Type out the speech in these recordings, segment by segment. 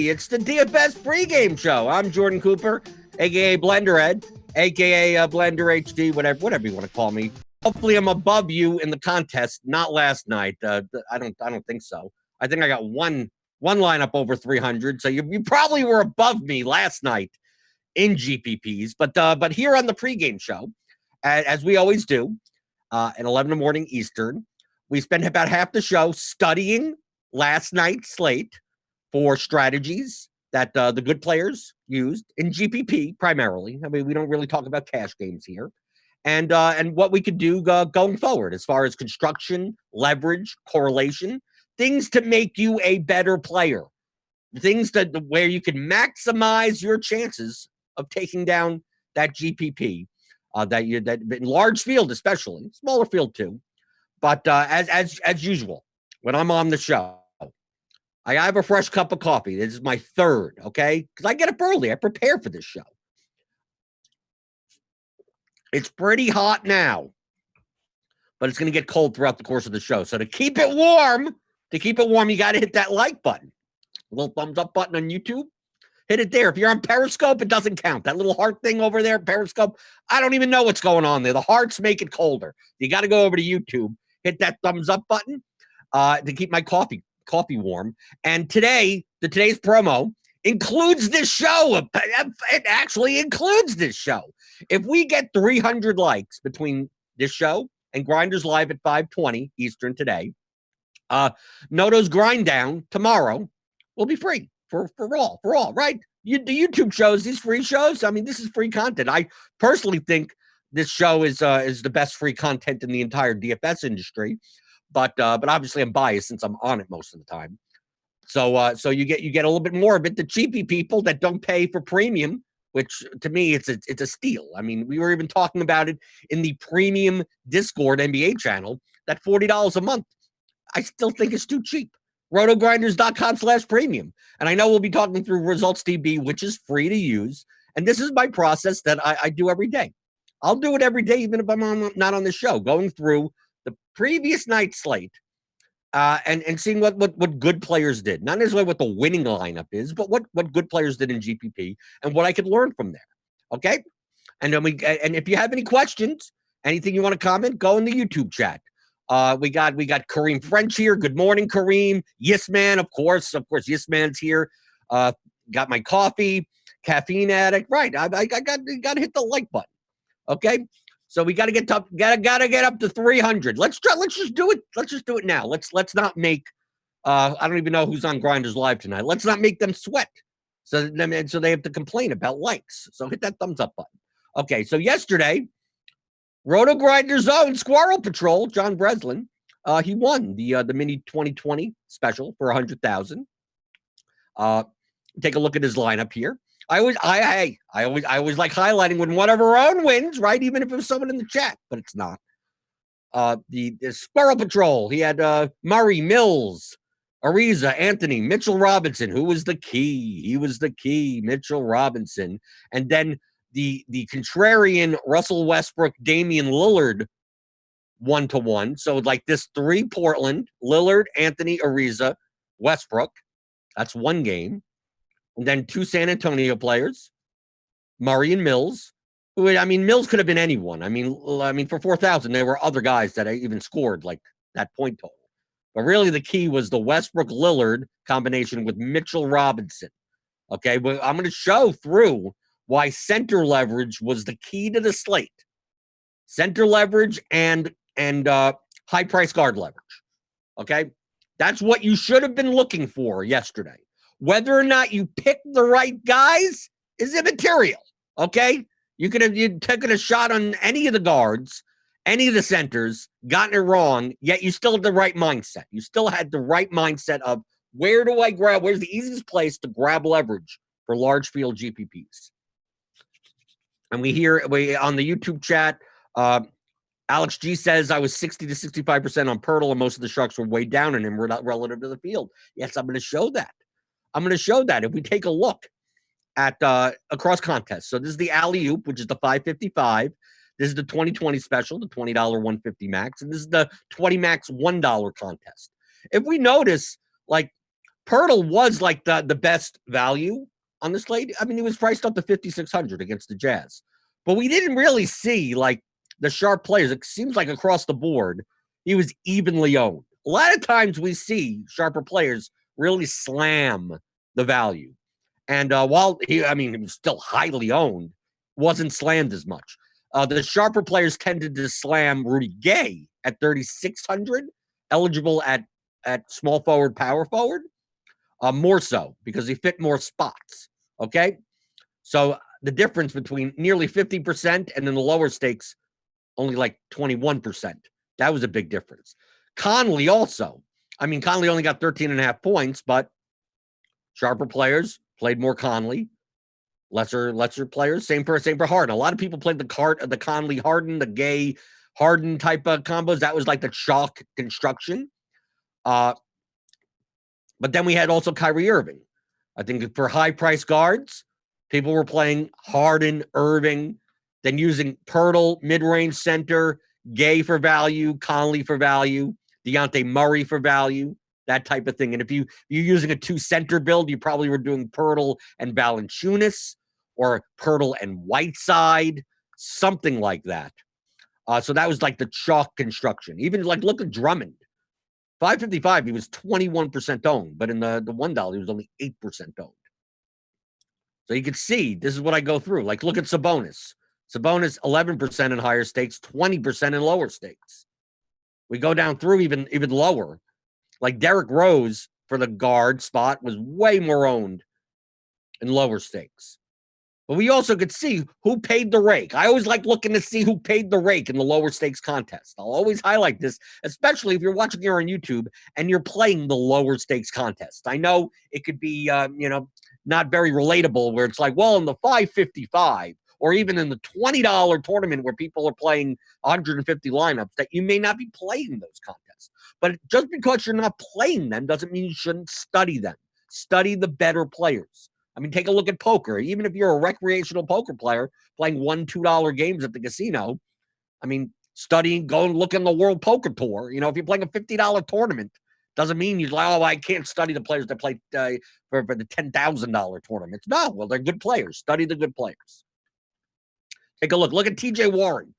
everybody. It's the DFS pregame show. I'm Jordan Cooper, a.k.a. Blender Ed, a.k.a. Blender HD, whatever you want to call me. Hopefully I'm above you in the contest, not last night. I don't think so. I think I got one lineup over 300, so you probably were above me last night in GPPs. But here on the pregame show, as we always do, at 11 in the morning Eastern, we spend about half the show studying last night's slate for strategies that the good players used in GPP primarily. I mean, we don't really talk about cash games here. And what we could do going forward as far as construction, leverage, correlation, things to make you a better player, things where you can maximize your chances of taking down that GPP, that in large field especially, smaller field too. But as usual, when I'm on the show, I have a fresh cup of coffee. This is my third, okay? Because I get up early. I prepare for this show. It's pretty hot now, but it's going to get cold throughout the course of the show. So to keep it warm, you got to hit that like button. A little thumbs up button on YouTube. Hit it there. If you're on Periscope, it doesn't count. That little heart thing over there, Periscope, I don't even know what's going on there. The hearts make it colder. You got to go over to YouTube, hit that thumbs up button to keep my coffee warm. And today's promo includes this show. It actually includes this show. If we get 300 likes between this show and Grinders Live at 5:20 Eastern today, Noto's Grind Down tomorrow will be free for all, right? The YouTube shows, these free shows, I mean, this is free content. I personally think this show is the best free content in the entire DFS industry. But obviously I'm biased since I'm on it most of the time. So you get a little bit more of it. The cheapy people that don't pay for premium, which to me it's a steal. I mean, we were even talking about it in the premium Discord NBA channel, that $40 a month. I still think it's too cheap. RotoGrinders.com/premium. And I know we'll be talking through Results DB, which is free to use. And this is my process that I do every day. I'll do it every day, even if I'm not on the show, going through the previous night's slate and seeing what good players did. Not necessarily what the winning lineup is, but what good players did in GPP and what I could learn from there. Okay? And then if you have any questions, anything you want to comment, go in the YouTube chat. We got Kareem French here. Good morning, Kareem. Yes, man, of course, Yes Man's here. Got my coffee, caffeine addict. Right. I got to hit the like button. Okay. So we got to get up to 300. Let's just do it. Let's just do it now. Let's not make. I don't even know who's on Grinders Live tonight. Let's not make them sweat. So they have to complain about likes. So hit that thumbs up button. Okay. So yesterday, RotoGrinders own Squirrel Patrol, John Breslin, he won the mini 2020 special for $100,000. Take a look at his lineup here. I always like highlighting when one of our own wins, right? Even if it was someone in the chat, but it's not. The Squirrel Patrol, he had Murray, Mills, Ariza, Anthony, Mitchell Robinson, who was the key. He was the key, Mitchell Robinson. And then the contrarian Russell Westbrook, Damian Lillard 1-to-1. So like this 3 Portland, Lillard, Anthony, Ariza, Westbrook. That's one game. And then 2 San Antonio players, Murray and Mills. Mills could have been anyone. I mean, for 4,000, there were other guys that I even scored like that point total. But really, the key was the Westbrook-Lillard combination with Mitchell Robinson. Okay, but I'm going to show through why center leverage was the key to the slate. Center leverage and high price guard leverage. Okay, that's what you should have been looking for yesterday. Whether or not you pick the right guys is immaterial, okay? You could have taken a shot on any of the guards, any of the centers, gotten it wrong, yet you still had the right mindset. You still had the right mindset of where's the easiest place to grab leverage for large field GPPs. And we on the YouTube chat, Alex G says, I was 60 to 65% on Pirtle, and most of the Sharks were way down on him relative to the field. Yes, I'm going to show that. If we take a look at across contests. So this is the alley-oop, which is the 555. This is the 2020 special, the $20 150 max. And this is the 20 max $1 contest. If we notice, like Pirtle was like the best value on the slate. I mean, he was priced up to 5,600 against the Jazz, but we didn't really see like the sharp players. It seems like across the board, he was evenly owned. A lot of times we see sharper players really slam the value. And while he was still highly owned, wasn't slammed as much. The sharper players tended to slam Rudy Gay at 3,600, eligible at small forward, power forward, more so because he fit more spots. Okay, so the difference between nearly 50% and then the lower stakes, only like 21%. That was a big difference. Conley also. I mean, Conley only got 13.5 points, but sharper players played more Conley. Lesser players, same for Harden. A lot of people played the Conley Harden, the Gay Harden type of combos. That was like the chalk construction. But then we had also Kyrie Irving. I think for high price guards, people were playing Harden, Irving, then using Pirtle, mid-range center, Gay for value, Conley for value, Dejounte Murray for value, that type of thing. And if you're using a 2-center build, you probably were doing Pirtle and Valanciunas or Pirtle and Whiteside, something like that. So that was like the chalk construction. Even like look at Drummond. 555, he was 21% owned, but in the $1, he was only 8% owned. So you could see, this is what I go through. Like, look at Sabonis. Sabonis, 11% in higher stakes, 20% in lower stakes. We go down through even lower. Like Derrick Rose for the guard spot was way more owned in lower stakes. But we also could see who paid the rake. I always like looking to see who paid the rake in the lower stakes contest. I'll always highlight this, especially if you're watching here on YouTube and you're playing the lower stakes contest. I know it could be, not very relatable where it's like, well, in the 555 or even in the $20 tournament where people are playing 150 lineups, that you may not be playing those contests. But just because you're not playing them doesn't mean you shouldn't study them. Study the better players. I mean, take a look at poker. Even if you're a recreational poker player playing $1, $2 games at the casino, I mean, studying, go and look in the World Poker Tour. You know, if you're playing a $50 tournament, doesn't mean you're like, oh, I can't study the players that play for the $10,000 tournaments. No, well, they're good players. Study the good players. Take a look. Look at TJ Warren.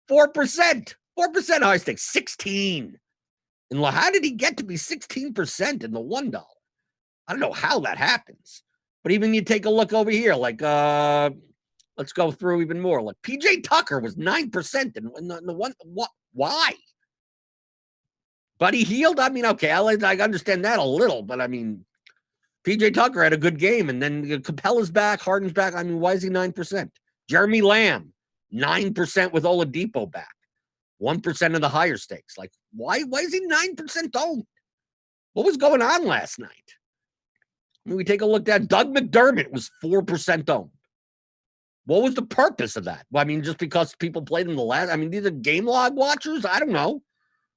4%. 4% high stakes. 16. And how did he get to be 16% in the $1? I don't know how that happens. But even you take a look over here, like, let's go through even more. Like, PJ Tucker was 9% in the one. What? Why? Buddy Hield? I mean, okay, I understand that a little, but I mean, PJ Tucker had a good game, and then Capella's back, Harden's back. I mean, why is he 9%? Jeremy Lamb, 9% with Oladipo back, 1% of the higher stakes. Like, why is he 9% owned? What was going on last night? I mean, we take a look at Doug McDermott was 4% owned. What was the purpose of that? Well, I mean, just because people played in the last. I mean, these are game log watchers. I don't know.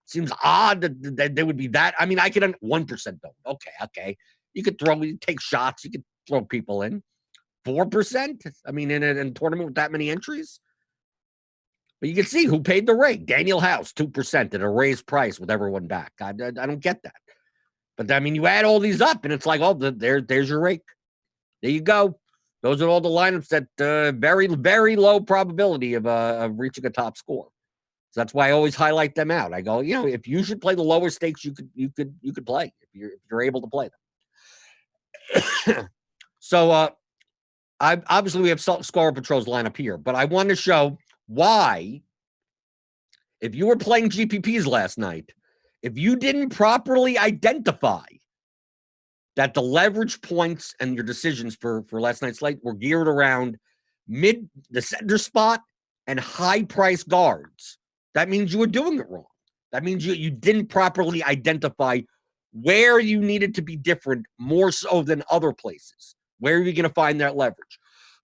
Seems odd that they would be that. I mean, I could 1% owned. Okay. You could take shots. You could throw people in. 4%. I mean, in a tournament with that many entries. But you can see who paid the rake. Daniel House, 2% at a raised price with everyone back. I don't get that. But I mean, you add all these up, and it's like, oh, there's your rake. There you go. Those are all the lineups that very, very low probability of reaching a top score. So that's why I always highlight them out. I go, if you should play the lower stakes, you could play if you're able to play them. So obviously we have Scorer Patrol's lineup here, but I want to show why, if you were playing GPPs last night, if you didn't properly identify that the leverage points and your decisions for last night's slate were geared around the center spot and high price guards, that means you were doing it wrong. That means you didn't properly identify where you needed to be different more so than other places. Where are you going to find that leverage?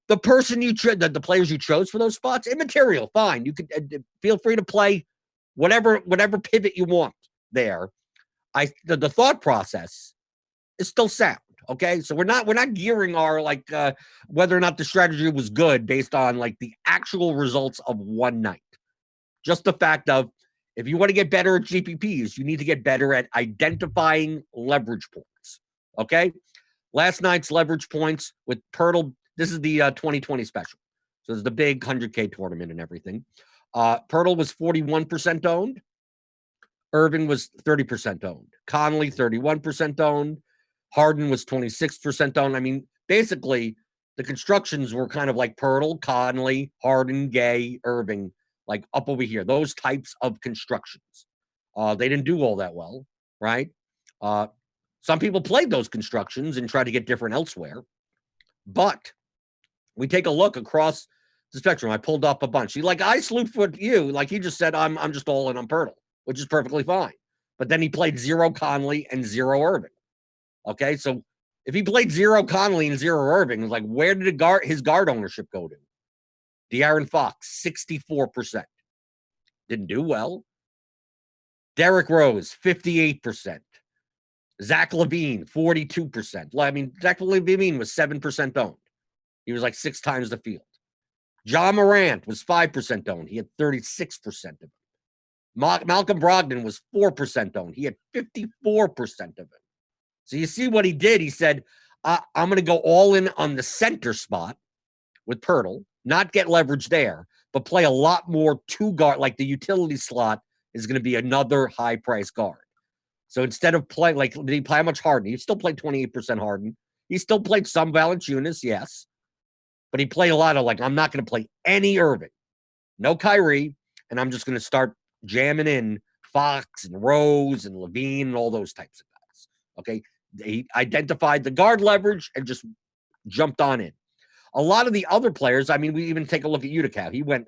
The person the players you chose for those spots, immaterial, fine. You could feel free to play whatever pivot you want there. The thought process is still sound. Okay, so we're not gearing our whether or not the strategy was good based on like the actual results of one night. Just the fact of, if you want to get better at GPPs, you need to get better at identifying leverage points. Okay. Last night's leverage points with Pirtle. This is the 2020 special. So it's the big 100K tournament and everything. Pirtle was 41% owned. Irving was 30% owned. Conley, 31% owned. Harden was 26% owned. I mean, basically, the constructions were kind of like Pirtle, Conley, Harden, Gay, Irving, like up over here. Those types of constructions. They didn't do all that well, right? Some people played those constructions and tried to get different elsewhere. But we take a look across the spectrum. I pulled up a bunch. I salute for you. Like he just said, I'm just all in on Pirtle, which is perfectly fine. But then he played 0 Conley and 0 Irving. Okay, so if he played 0 Conley and 0 Irving, like where did his guard ownership go to? De'Aaron Fox, 64%. Didn't do well. Derrick Rose, 58%. Zach LaVine, 42%. I mean, Zach LaVine was 7% owned. He was like 6 times the field. John Morant was 5% owned. He had 36% of it. Malcolm Brogdon was 4% owned. He had 54% of it. So you see what he did. He said, I'm going to go all in on the center spot with Pirtle, not get leverage there, but play a lot more 2 guard. Like the utility slot is going to be another high price guard. So instead of playing, like, did he play how much Harden? He still played 28% Harden. He still played some Valanciunas, yes. But he played a lot of, like, I'm not going to play any Irving. No Kyrie. And I'm just going to start jamming in Fox and Rose and LaVine and all those types of guys. Okay. He identified the guard leverage and just jumped on in. A lot of the other players, I mean, we even take a look at Utica. He went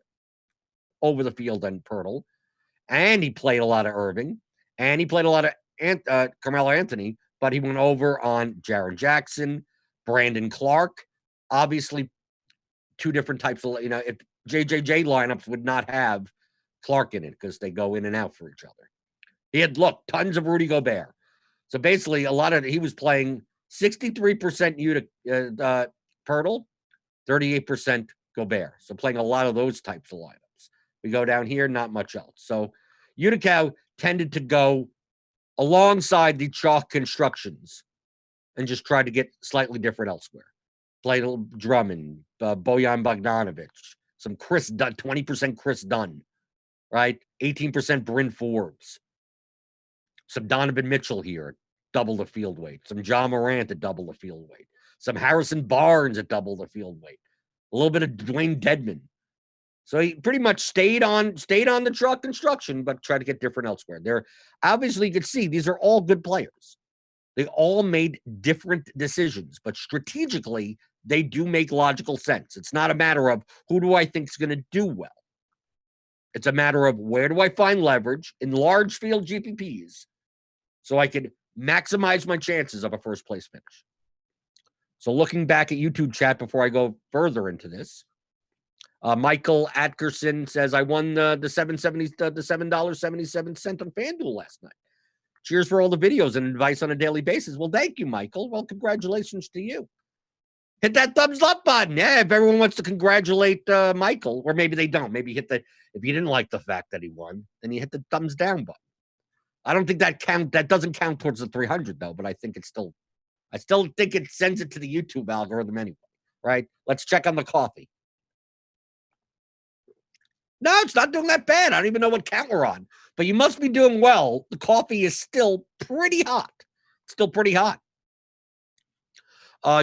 over the field on Pirtle. And he played a lot of Irving. And he played a lot of Carmelo Anthony, but he went over on Jaren Jackson, Brandon Clark. Obviously, 2 different types of, if JJJ lineups would not have Clark in it because they go in and out for each other. He had, tons of Rudy Gobert. So basically, he was playing 63% Pirtle, 38% Gobert. So playing a lot of those types of lineups. We go down here, not much else. So Utica tended to go alongside the chalk constructions and just tried to get slightly different elsewhere. Played a little Drummond, Bojan Bogdanovic, some Chris Dunn, 20% Chris Dunn, right? 18% Bryn Forbes. Some Donovan Mitchell here, double the field weight. Some John Morant at double the field weight. Some Harrison Barnes at double the field weight. A little bit of Dwayne Dedman. So he pretty much stayed on the chalk construction, but tried to get different elsewhere. There, obviously, you could see these are all good players. They all made different decisions, but strategically, they do make logical sense. It's not a matter of who do I think is going to do well. It's a matter of where do I find leverage in large field GPPs so I can maximize my chances of a first place finish. So looking back at YouTube chat before I go further into this, Michael Atkerson says, I won the $7.77 on FanDuel last night. Cheers for all the videos and advice on a daily basis. Well, thank you, Michael. Well, congratulations to you. Hit that thumbs up button. Yeah, if everyone wants to congratulate Michael, or maybe they don't. Maybe if you didn't like the fact that he won, then you hit the thumbs down button. I don't think that doesn't count towards the 300 though, but I still think it sends it to the YouTube algorithm anyway, right? Let's check on the coffee. No, it's not doing that bad. I don't even know what count we're on, but you must be doing well. The coffee is still pretty hot.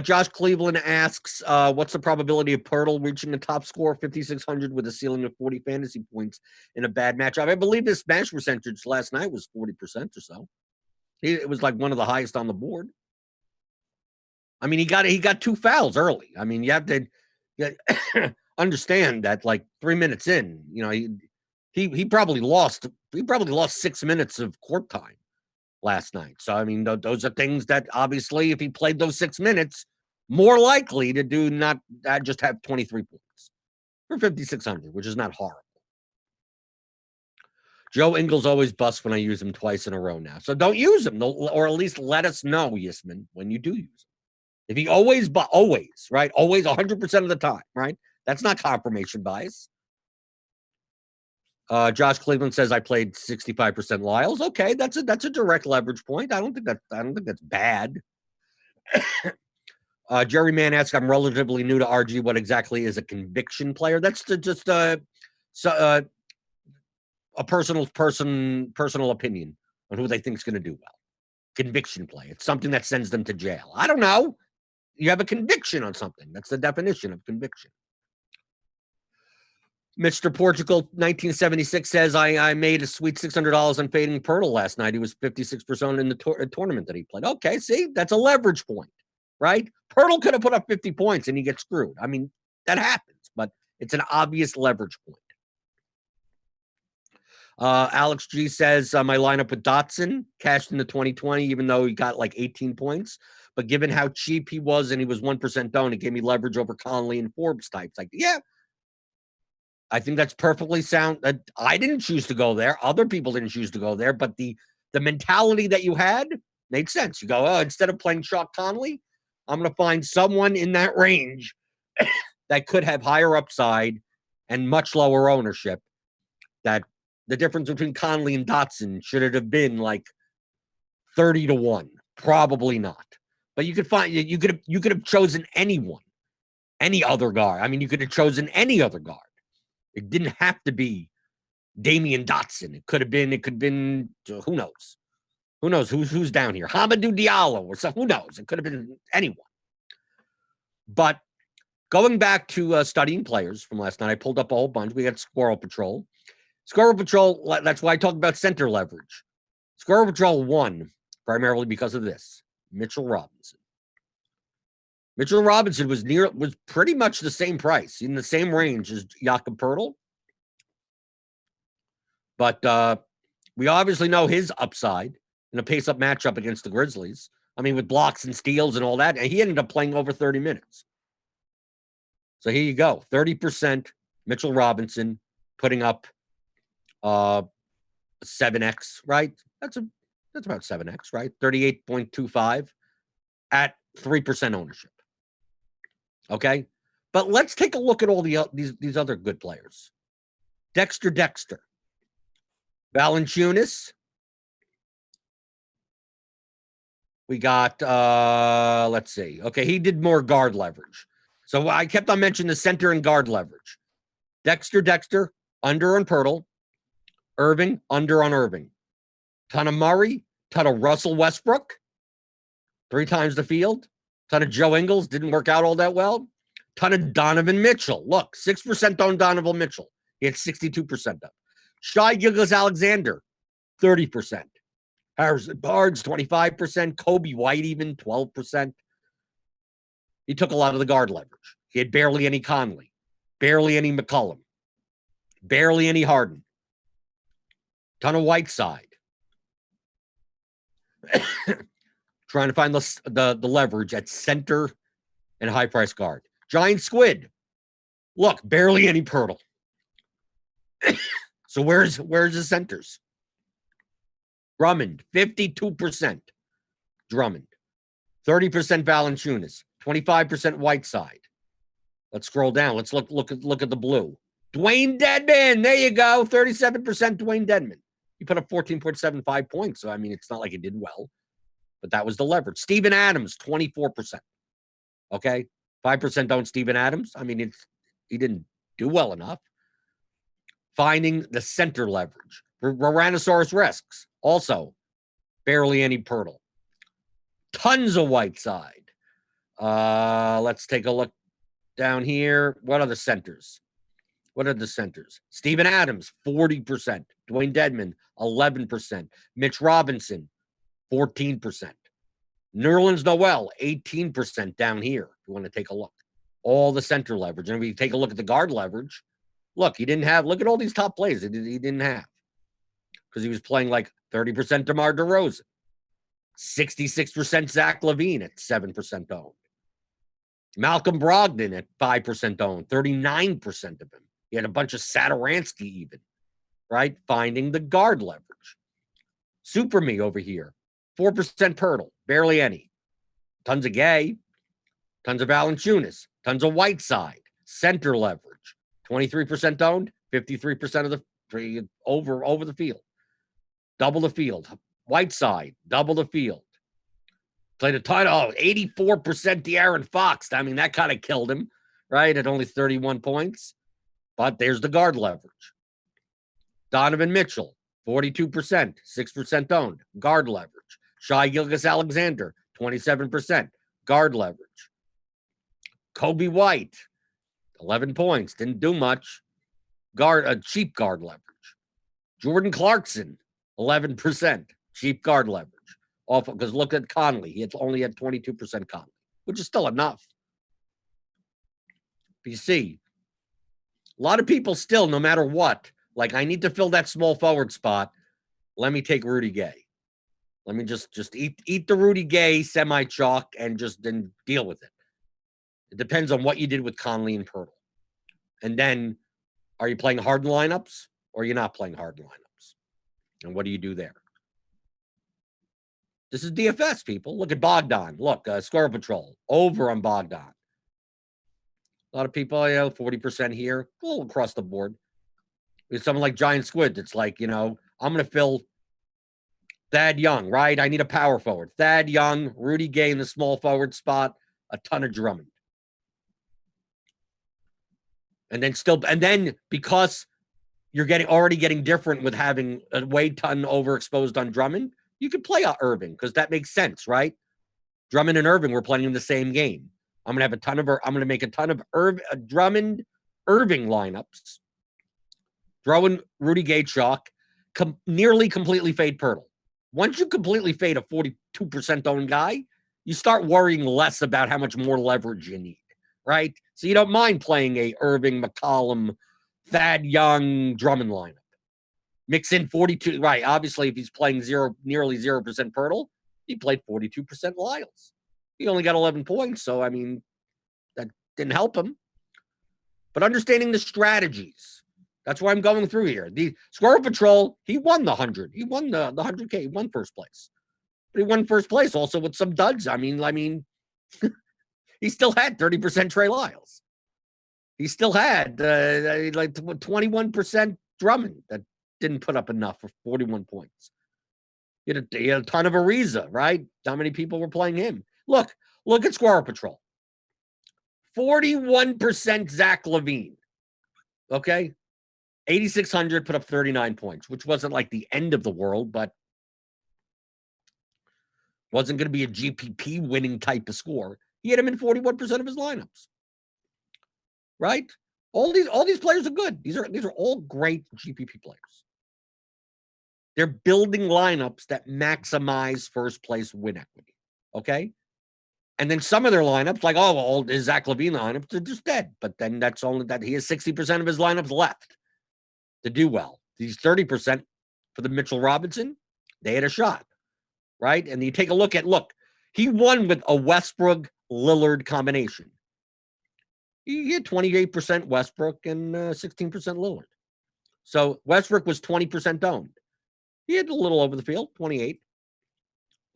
Josh Cleveland asks, what's the probability of Pirtle reaching the top score 5,600 with a ceiling of 40 fantasy points in a bad matchup? I believe his smash percentage last night was 40% or so. It was like one of the highest on the board. I mean, he got 2 fouls early. I mean, you have to understand that, like 3 minutes in, he probably lost 6 minutes of court time last night. So I mean, those are things that obviously, if he played those 6 minutes, more likely to do not just have 23 points for 5,600, which is not horrible. Joe Ingles always busts when I use him twice in a row now. So don't use him, or at least let us know, Yisman, when you do use him. If he always, right? Always 100% of the time, right? That's not confirmation bias. Josh Cleveland says I played 65% Lyles. Okay, that's a direct leverage point. I don't think that's bad. Jerry Mann asks, I'm relatively new to RG. What exactly is a conviction player? That's just a personal opinion on who they think is going to do well. Conviction play. It's something that sends them to jail. I don't know. You have a conviction on something. That's the definition of conviction. Mr. Portugal 1976 says, I made a sweet $600 on fading Pirtle last night. He was 56% in the tournament that he played. Okay, see, that's a leverage point, right? Pirtle could have put up 50 points and he gets screwed. I mean, that happens, but it's an obvious leverage point. Alex G says, my lineup with Dotson cashed in the 2020, even though he got like 18 points. But given how cheap he was and he was 1% down, it gave me leverage over Conley and Forbes types. Like, yeah, I think that's perfectly sound. I didn't choose to go there. Other people didn't choose to go there, but the mentality that you had made sense. You go, oh, instead of playing Shock Conley, I'm going to find someone in that range that could have higher upside and much lower ownership. That the difference between Conley and Dotson should it have been like 30-1? Probably not. But you could find you could have chosen anyone, any other guard. I mean, you could have chosen any other guard. It didn't have to be Damian Dotson. It could have been who knows? Who knows who's down here? Hamidou Diallo or something. Who knows? It could have been anyone. But going back to studying players from last night, I pulled up a whole bunch. We got Squirrel Patrol. Squirrel Patrol, that's why I talk about center leverage. Squirrel Patrol won primarily because of this. Mitchell Robinson. Mitchell Robinson was pretty much the same price, in the same range as Jakob Poeltl. But we obviously know his upside in a pace-up matchup against the Grizzlies. I mean, with blocks and steals and all that. And he ended up playing over 30 minutes. So here you go. 30% Mitchell Robinson putting up 7x, right? That's about 7x, right? 38.25 at 3% ownership. Okay? But let's take a look at all these other good players. Dexter. Valanciunas. We got, let's see. Okay, he did more guard leverage. So I kept on mentioning the center and guard leverage. Dexter, under on Poeltl. Irving, under on Irving. Ton of Murray, ton of Russell Westbrook. 3 times the field. Ton of Joe Ingles, didn't work out all that well. Ton of Donovan Mitchell. Look, 6% on Donovan Mitchell. He had 62% up. Shai Gilgeous-Alexander, 30%. Harrison Barnes, 25%. Kobe White, even 12%. He took a lot of the guard leverage. He had barely any Conley, barely any McCollum, barely any Harden. Ton of Whiteside. Trying to find the leverage at center and high price guard. Giant Squid. Look, barely any Poeltl. So where's the centers? Drummond, 52%. Drummond. 30% Valanciunas. 25% Whiteside. Let's scroll down. Let's look at the blue. Dwayne Dedman. There you go. 37% Dwayne Dedman. He put up 14.75 points. So, I mean, it's not like he did well. But that was the leverage. Steven Adams, 24%. Okay? 5% don't Steven Adams. I mean, he didn't do well enough. Finding the center leverage. Tyrannosaurus Rex, also barely any Poeltl. Tons of Whiteside. Let's take a look down here. What are the centers? Steven Adams, 40%. Dwayne Dedman, 11%. Mitch Robinson, 14%. Nerlens Noel, 18% down here, if you want to take a look. All the center leverage. And if you take a look at the guard leverage, look, look at all these top plays he didn't have. Because he was playing like 30% DeMar DeRozan. 66% Zach LaVine at 7% owned. Malcolm Brogdon at 5% owned. 39% of him. He had a bunch of Satoransky even. Right? Finding the guard leverage. Super me over here. 4% Poeltl. Barely any. Tons of Gay. Tons of Valanciunas. Tons of Whiteside. Center leverage. 23% owned. 53% of the over the field. Double the field. Whiteside. Double the field. Played a ton. 84% De'Aaron Fox. I mean, that kind of killed him, right? At only 31 points. But there's the guard leverage. Donovan Mitchell, 42%, 6% owned. Guard leverage. Shai Gilgeous-Alexander, 27%. Guard leverage. Kobe White, 11 points. Didn't do much. Cheap guard leverage. Jordan Clarkson, 11%. Cheap guard leverage. Because look at Conley. He only had 22% Conley, which is still enough. But you see, a lot of people still, no matter what, like, I need to fill that small forward spot. Let me take Rudy Gay. Let me just eat the Rudy Gay semi-chalk and just then deal with it. It depends on what you did with Conley and Pirtle. And then, are you playing hard lineups or you're not playing hard lineups? And what do you do there? This is DFS, people. Look at Bogdan. Look, Squirrel Patrol. Over on Bogdan. A lot of people, 40% here. A little across the board. With someone like Giant Squid, it's like, I'm going to fill Thad Young, right? I need a power forward. Thad Young, Rudy Gay in the small forward spot, a ton of Drummond. And then because you're already getting different with having a Wade ton overexposed on Drummond, you could play Irving because that makes sense, right? Drummond and Irving were playing in the same game. I'm going to make a ton of Drummond Irving lineups. Throw in Rudy Gay chalk, nearly completely fade Pirtle. Once you completely fade a 42% owned guy, you start worrying less about how much more leverage you need, right? So you don't mind playing a Irving, McCollum, Thad Young, Drummond lineup. Mix in 42, right? Obviously, if he's playing nearly 0% Pirtle, he played 42% Lyles. He only got 11 points, so, I mean, that didn't help him. But understanding the strategies, that's why I'm going through here. The Squirrel Patrol, he won the 100. He won the 100K. He won first place. But he won first place also with some duds. I mean, he still had 30% Trey Lyles. He still had like 21% Drummond that didn't put up enough for 41 points. He had a ton of Ariza, right? How many people were playing him? Look at Squirrel Patrol. 41% Zach LaVine. Okay? 8,600 put up 39 points, which wasn't like the end of the world, but wasn't going to be a GPP winning type of score. He had him in 41% of his lineups. Right? All these players are good. These are all great GPP players. They're building lineups that maximize first place win equity. Okay? And then some of their lineups, like, his Zach LaVine lineups, they're just dead. But then that's only that he has 60% of his lineups left to do well. These 30% for the Mitchell Robinson, they had a shot, right? And you take a look, he won with a Westbrook-Lillard combination. He had 28% Westbrook and 16% Lillard. So Westbrook was 20% owned. He had a little over the field, 28.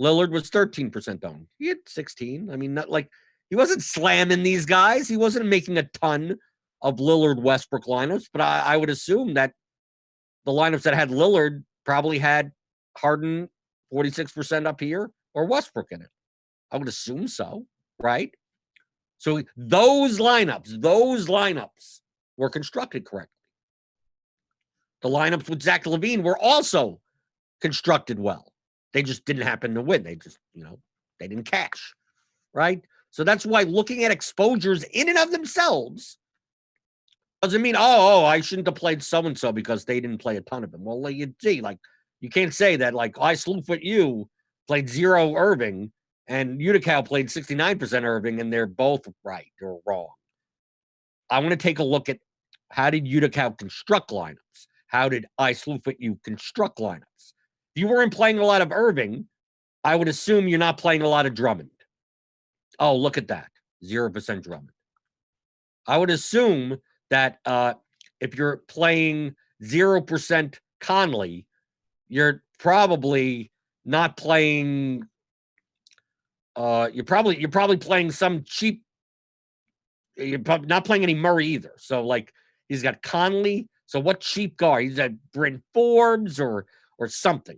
Lillard was 13% owned. He had 16. I mean, not like he wasn't slamming these guys. He wasn't making a ton of Lillard Westbrook lineups, but I would assume that the lineups that had Lillard probably had Harden 46% up here or Westbrook in it. I would assume so, right? So those lineups were constructed correctly. The lineups with Zach LaVine were also constructed well. They just didn't happen to win. They just, they didn't cash, right? So that's why looking at exposures in and of themselves doesn't mean, I shouldn't have played so-and-so because they didn't play a ton of them. Well, you see, like, you can't say that, like, I Slewfoot you played 0 Irving and Utica played 69% Irving and they're both right or wrong. I want to take a look at how did Utica construct lineups? How did I Slewfoot you construct lineups? If you weren't playing a lot of Irving, I would assume you're not playing a lot of Drummond. Oh, look at that. 0% Drummond. I would assume that if you're playing 0% Conley, you're probably not playing you're probably playing some cheap. You're probably not playing any Murray either. So, like, he's got Conley. So what cheap guard? He's at Bryn Forbes or something.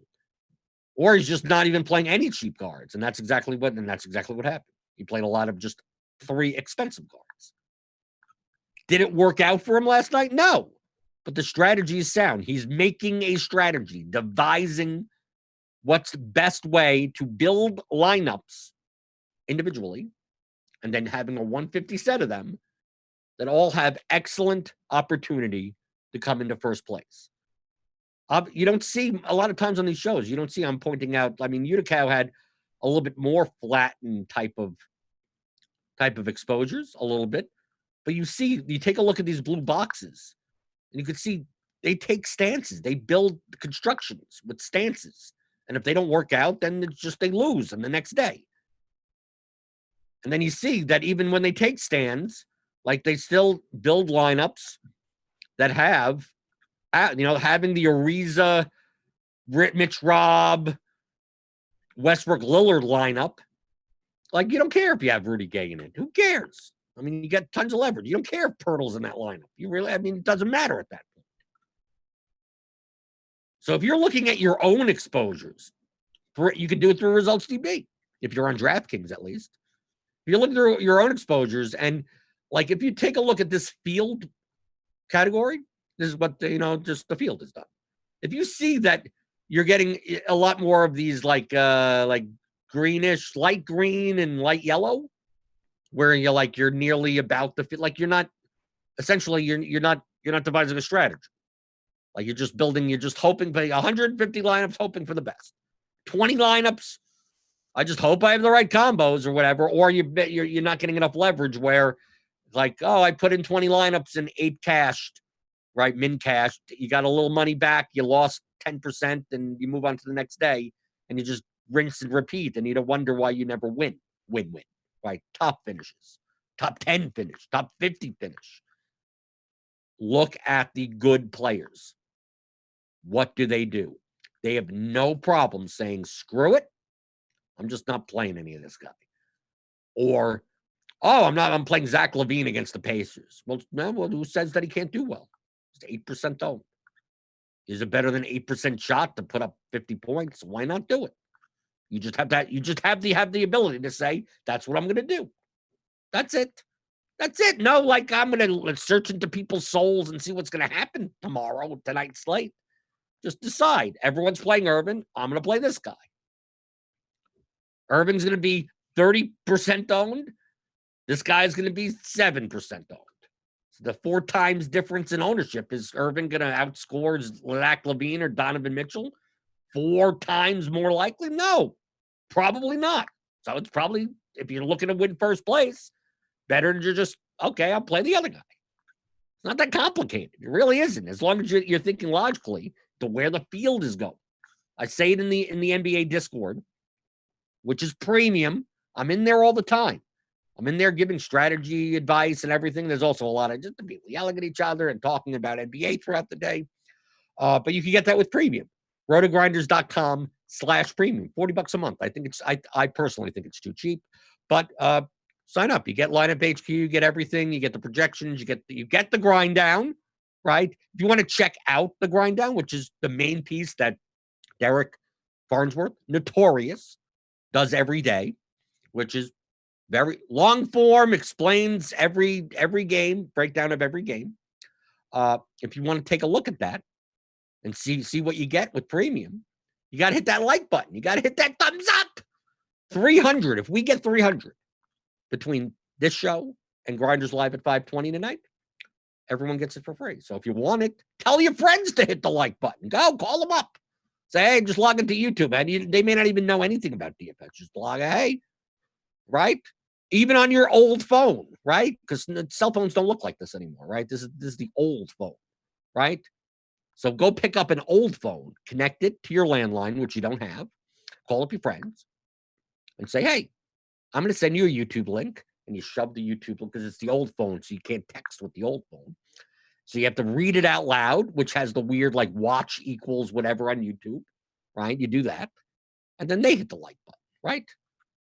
Or he's just not even playing any cheap cards. And that's exactly what happened. He played a lot of just 3 expensive cards. Did it work out for him last night? No. But the strategy is sound. He's making a strategy, devising what's the best way to build lineups individually, and then having a 150 set of them that all have excellent opportunity to come into first place. You don't see a lot of times on these shows, you don't see I'm pointing out. I mean, Uticow had a little bit more flattened type of exposures, a little bit. But you take a look at these blue boxes, and you can see they take stances. They build constructions with stances. And if they don't work out, then it's just they lose on the next day. And then you see that even when they take stands, like they still build lineups that have, having the Ariza, Mitch Robb, Westbrook Lillard lineup. Like, you don't care if you have Rudy Gay in it. Who cares? I mean, you got tons of leverage. You don't care if Pirtle's in that lineup. It doesn't matter at that point. So if you're looking at your own exposures, you can do it through Results DB, if you're on DraftKings at least. If you look through your own exposures, and like if you take a look at this field category, this is what just the field is done. If you see that you're getting a lot more of these like greenish, light green and light yellow, where you're nearly about the fit, like you're not devising a strategy. Like you're just hoping, but 150 lineups hoping for the best. 20 lineups, I just hope I have the right combos or whatever. Or you're not getting enough leverage where, like, oh, I put in 20 lineups and 8 cashed, right? Min cashed. You got a little money back. You lost 10%, and you move on to the next day, and you just rinse and repeat, and you don't wonder why you never win. Right? Top finishes, top 10 finish, top 50 finish. Look at the good players. What do? They have no problem saying, screw it, I'm just not playing any of this guy. Or, oh, I'm playing Zach LaVine against the Pacers. Well, no, who says that he can't do well? He's 8% owned. Is it better than 8% shot to put up 50 points? Why not do it? You just have that. You just have the ability to say, that's what I'm going to do. That's it. No, like I'm going to search into people's souls and see what's going to happen tonight's slate. Just decide. Everyone's playing Irvin. I'm going to play this guy. Irvin's going to be 30% owned. This guy is going to be 7% owned. So the 4 times difference in ownership. Is Irvin going to outscore Zach LaVine or Donovan Mitchell 4 times more likely? No, probably not. So it's probably, if you're looking to win first place, better to just, okay, I'll play the other guy. It's not that complicated. It really isn't. As long as you're thinking logically to where the field is going. I say it in the NBA Discord, which is premium. I'm in there all the time. I'm in there giving strategy advice and everything. There's also a lot of just people yelling at each other and talking about NBA throughout the day. But you can get that with premium. RotoGrinders.com/premium. $40 a month. I personally think it's too cheap. But sign up. You get lineup HQ, you get everything, you get the projections, you get the grind down, right? If you want to check out the grind down, which is the main piece that Derek Farnsworth, notorious, does every day, which is very long form, explains every game, breakdown of every game. If you want to take a look at that and see what you get with premium, you got to hit that like button. You got to hit that thumbs up. 300. If we get 300 between this show and Grinders Live at 5:20 tonight, everyone gets it for free. So if you want it, tell your friends to hit the like button. Go, call them up. Say, hey, just log into YouTube, man. They may not even know anything about DFS. Just log in, hey, right? Even on your old phone, right? Because cell phones don't look like this anymore, right? This is the old phone, right? So go pick up an old phone, connect it to your landline, which you don't have, call up your friends, and say, hey, I'm going to send you a YouTube link, and you shove the YouTube link because it's the old phone, so you can't text with the old phone. So you have to read it out loud, which has the weird like watch equals whatever on YouTube, right? You do that, and then they hit the like button, right?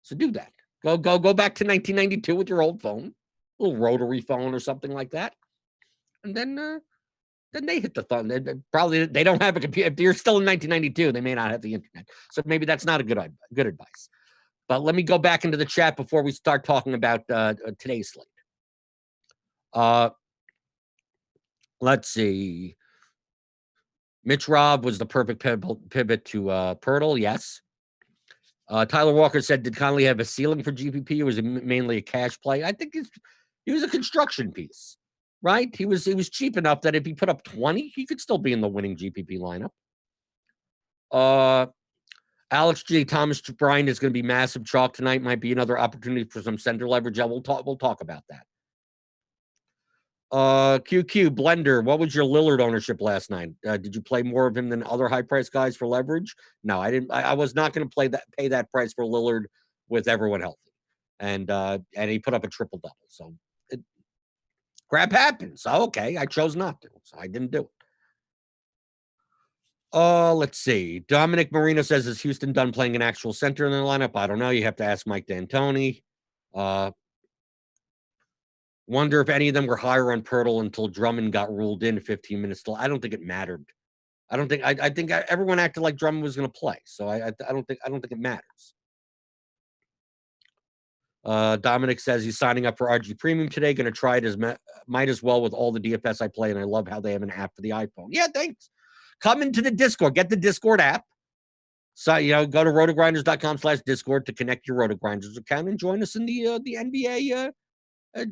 So do that. Go back to 1992 with your old phone, a little rotary phone or something like that, and then then they hit the thumb. Probably they don't have a computer. If you're still in 1992, they may not have the internet. So maybe that's not a good advice. But let me go back into the chat before we start talking about today's slate. Let's see. Mitch Robb was the perfect pivot to Pirtle. Yes. Tyler Walker said, did Conley have a ceiling for GPP, or was it mainly a cash play? I think he was a construction piece, right? He was cheap enough that if he put up 20, he could still be in the winning GPP lineup. Alex G. Thomas Bryant is going to be massive chalk tonight. Might be another opportunity for some center leverage. We'll talk about that. QQ Blender, what was your Lillard ownership last night? Did you play more of him than other high price guys for leverage? No, I didn't. I was not going to pay that price for Lillard with everyone healthy, and he put up a triple double. So crap happens. So, okay, I chose not to, so I didn't do it. Let's see. Dominic Marino says, is Houston done playing an actual center in the lineup? I don't know. You have to ask Mike D'Antoni. Wonder if any of them were higher on Pirtle until Drummond got ruled in 15 minutes still. I don't think it mattered. I think everyone acted like Drummond was going to play. So I don't think it matters. Dominic says he's signing up for RG Premium today. Going to try it might as well with all the DFS I play. And I love how they have an app for the iPhone. Yeah, thanks. Come into the Discord. Get the Discord app. So, go to rotogrinders.com/Discord to connect your RotoGrinders account and join us in the NBA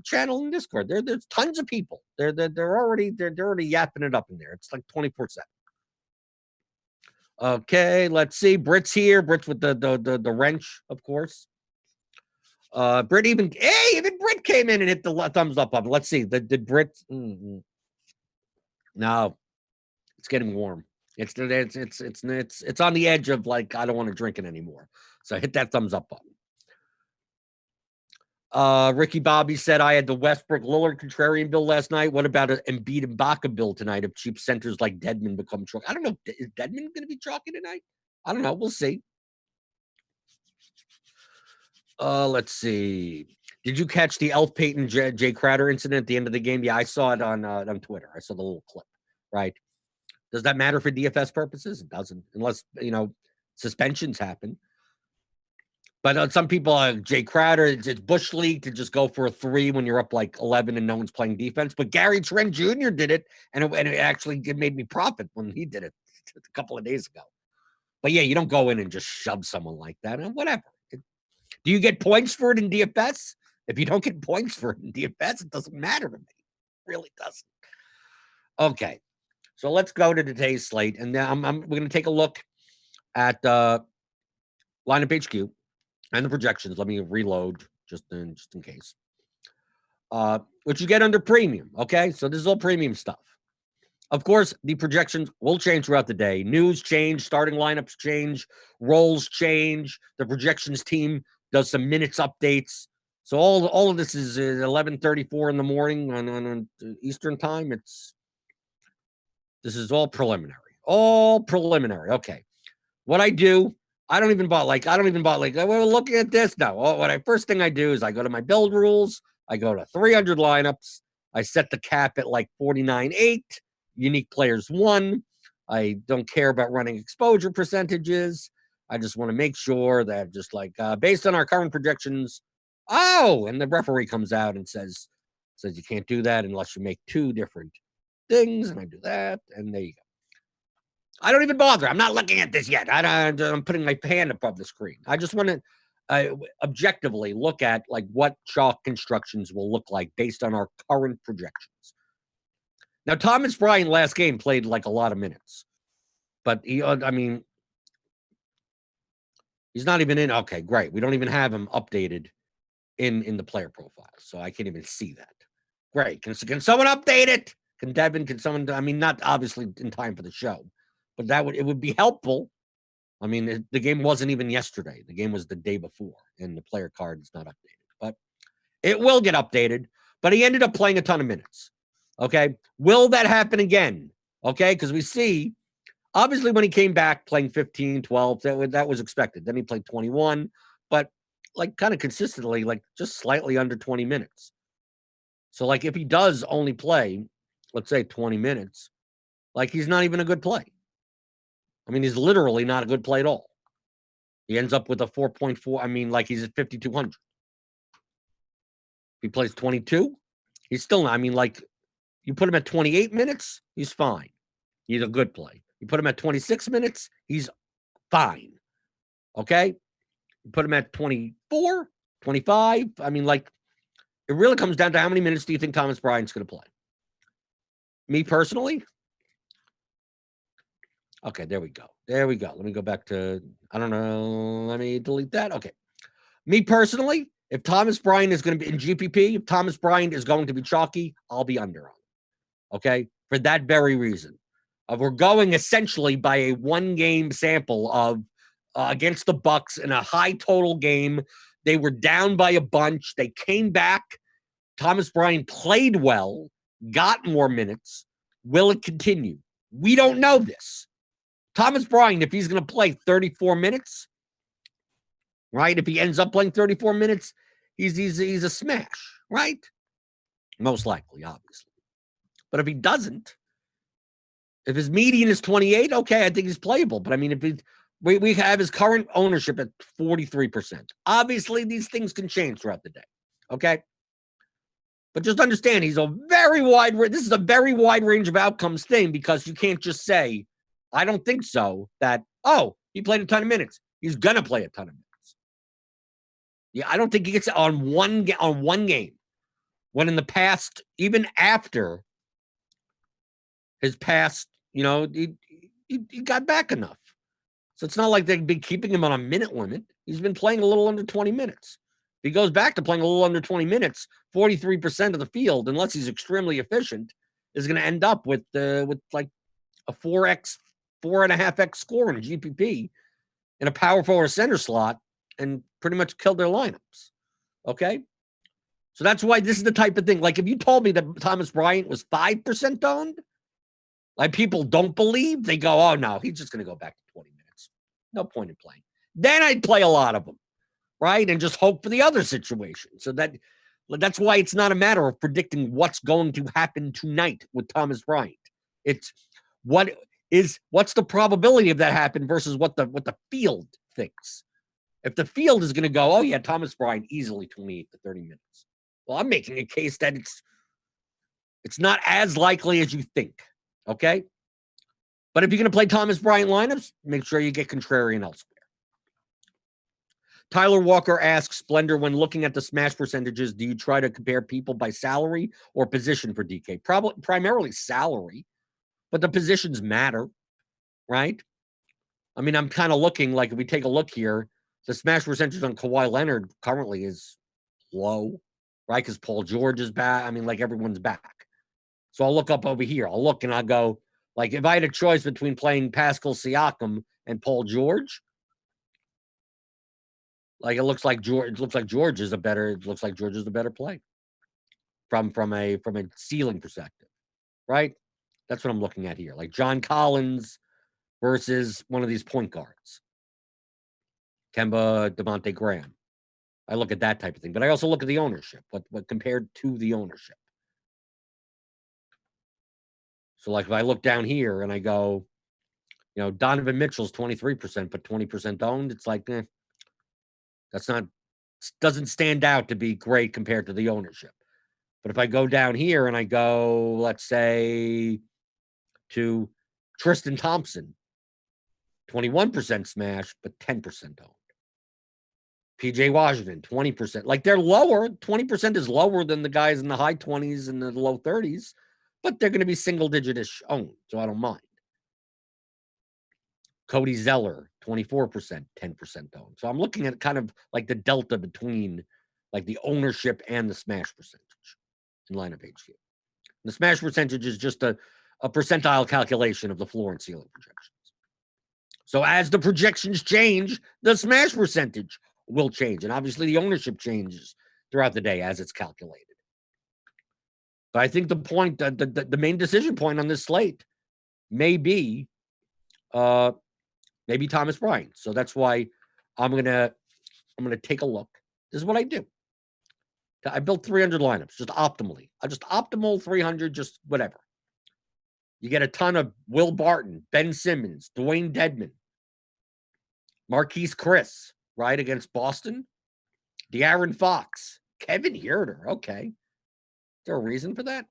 channel in Discord. There's tons of people. They're already yapping it up in there. It's like 24/7. Okay, let's see. Britt's here. Britt's with the wrench, of course. Britt even Britt came in and hit the thumbs up button. Let's see. Did Britt? No, it's getting warm. It's on the edge of like I don't want to drink it anymore. So hit that thumbs up button. Ricky Bobby said I had the Westbrook Lillard contrarian bill last night. What about an Embiid and Ibaka bill tonight if cheap centers like Dedmon become chalky? I don't know. Is Dedmon going to be chalky tonight? I don't know. We'll see. Let's see. Did you catch the Elf Payton Jay Crowder incident at the end of the game? Yeah, I saw it on Twitter. I saw the little clip. Right. Does that matter for DFS purposes? It doesn't, unless suspensions happen. But some people, Jay Crowder, it's Bush League to just go for a 3 when you're up like 11 and no one's playing defense. But Gary Trent Jr. did it, and it actually made me profit when he did it a couple of days ago. But yeah, you don't go in and just shove someone like that. And whatever. Do you get points for it in DFS? If you don't get points for it in DFS, it doesn't matter to me. It really doesn't. Okay, so let's go to today's slate, and then we're going to take a look at lineup HQ. And the projections. Let me reload just in case. Which you get under premium. Okay, so this is all premium stuff. Of course, the projections will change throughout the day. News change, starting lineups change, roles change. The projections team does some minutes updates. So all of this is 11:34 in the morning on Eastern time. This is all preliminary. All preliminary. Okay, what I do. I don't even bother well, looking at this now. First thing I do is I go to my build rules. I go to 300 lineups. I set the cap at like 49.8. Unique players 1. I don't care about running exposure percentages. I just want to make sure that just like based on our current projections. Oh, and the referee comes out and says you can't do that unless you make 2 different things. And I do that. And there you go. I don't even bother. I'm not looking at this yet. I'm putting my hand above the screen. I just want to objectively look at like what chalk constructions will look like based on our current projections. Now, Thomas Bryant last game played like a lot of minutes, but he's not even in. Okay, great. We don't even have him updated in the player profile, so I can't even see that. Great. Can someone update it? Can Devin? Can someone? Not obviously in time for the show. But it would be helpful. The game wasn't even yesterday. The game was the day before, and the player card is not updated. But it will get updated. But he ended up playing a ton of minutes. Okay? Will that happen again? Okay? Because we see, obviously, when he came back playing 15, 12, that was expected. Then he played 21, but like kind of consistently, like just slightly under 20 minutes. So like if he does only play, let's say 20 minutes, Like, he's not even a good play. I mean, he's literally not a good play at all. He ends up with a 4.4. I mean, like, he's at 5,200. If he plays 22, he's still not. I mean, like, you put him at 28 minutes, he's fine. He's a good play. You put him at 26 minutes, he's fine. Okay? You put him at 24, 25. I mean, like, it really comes down to how many minutes do you think Thomas Bryant's going to play? Me personally? Okay, there we go. There we go. Let me go back to, I don't know. Let me delete that. Okay. Me personally, if Thomas Bryant is going to be in GPP, if Thomas Bryant is going to be chalky, I'll be under on it. Okay? For that very reason. We're going essentially by a one-game sample of against the Bucks in a high total game. They were down by a bunch. They came back. Thomas Bryant played well, got more minutes. Will it continue? We don't know this. Thomas Bryant, if he's going to play 34 minutes, right? If he ends up playing 34 minutes, he's a smash, right? Most likely, obviously. But if he doesn't, if his median is 28, okay, I think he's playable. But I mean, if we have his current ownership at 43%. Obviously, these things can change throughout the day. Okay. But just understand, he's a very wide. This is a very wide range of outcomes thing, because you can't just say, I don't think so, that, oh, he played a ton of minutes. He's going to play a ton of minutes. Yeah, I don't think he gets on one game. When in the past, even after his past, he got back enough. So it's not like they'd be keeping him on a minute limit. He's been playing a little under 20 minutes. If he goes back to playing a little under 20 minutes, 43% of the field, unless he's extremely efficient, is going to end up with like a 4.5x score in GPP in a power forward center slot and pretty much kill their lineups. Okay? So that's why this is the type of thing. Like, if you told me that Thomas Bryant was 5% owned, like, people don't believe, they go, oh, no, he's just going to go back to 20 minutes. No point in playing. Then I'd play a lot of them, right? And just hope for the other situation. So that's why it's not a matter of predicting what's going to happen tonight with Thomas Bryant. It's what's the probability of that happen versus what the field thinks. If the field is going to go, oh, yeah, Thomas Bryant easily 28 to 30 minutes. Well, I'm making a case that it's not as likely as you think, okay? But if you're going to play Thomas Bryant lineups, make sure you get contrarian elsewhere. Tyler Walker asks, Splendor, when looking at the smash percentages, do you try to compare people by salary or position for DK? Probably primarily salary, but the positions matter, right? I mean, I'm kind of looking, like, if we take a look here, the smash percentage on Kawhi Leonard currently is low, right? Because Paul George is back. I mean, like, everyone's back. So I'll look up over here. I'll look and I'll go, like, if I had a choice between playing Pascal Siakam and Paul George, like, it looks like George is a better play from a ceiling perspective, right? That's what I'm looking at here. Like John Collins versus one of these point guards, Kemba, Devontae Graham. I look at that type of thing, but I also look at the ownership, what compared to the ownership. So, like, if I look down here and I go, Donovan Mitchell's 23%, but 20% owned, it's like, doesn't stand out to be great compared to the ownership. But if I go down here and I go, let's say, to Tristan Thompson, 21% smash, but 10% owned. PJ Washington, 20%. Like, they're lower. 20% is lower than the guys in the high 20s and the low 30s, but they're going to be single-digit-ish owned, so I don't mind. Cody Zeller, 24%, 10% owned. So I'm looking at kind of like the delta between, like, the ownership and the smash percentage in lineup HQ. The smash percentage is just a percentile calculation of the floor and ceiling projections. So as the projections change, the smash percentage will change. And obviously the ownership changes throughout the day as it's calculated. But I think the point, the main decision point on this slate may be maybe Thomas Bryant. So that's why I'm gonna take a look. This is what I do. I built 300 lineups just optimally. I just optimal 300, just whatever. You get a ton of Will Barton, Ben Simmons, Dwayne Dedman, Marquise Chris, right, against Boston. De'Aaron Fox, Kevin Huerter. Okay. Is there a reason for that?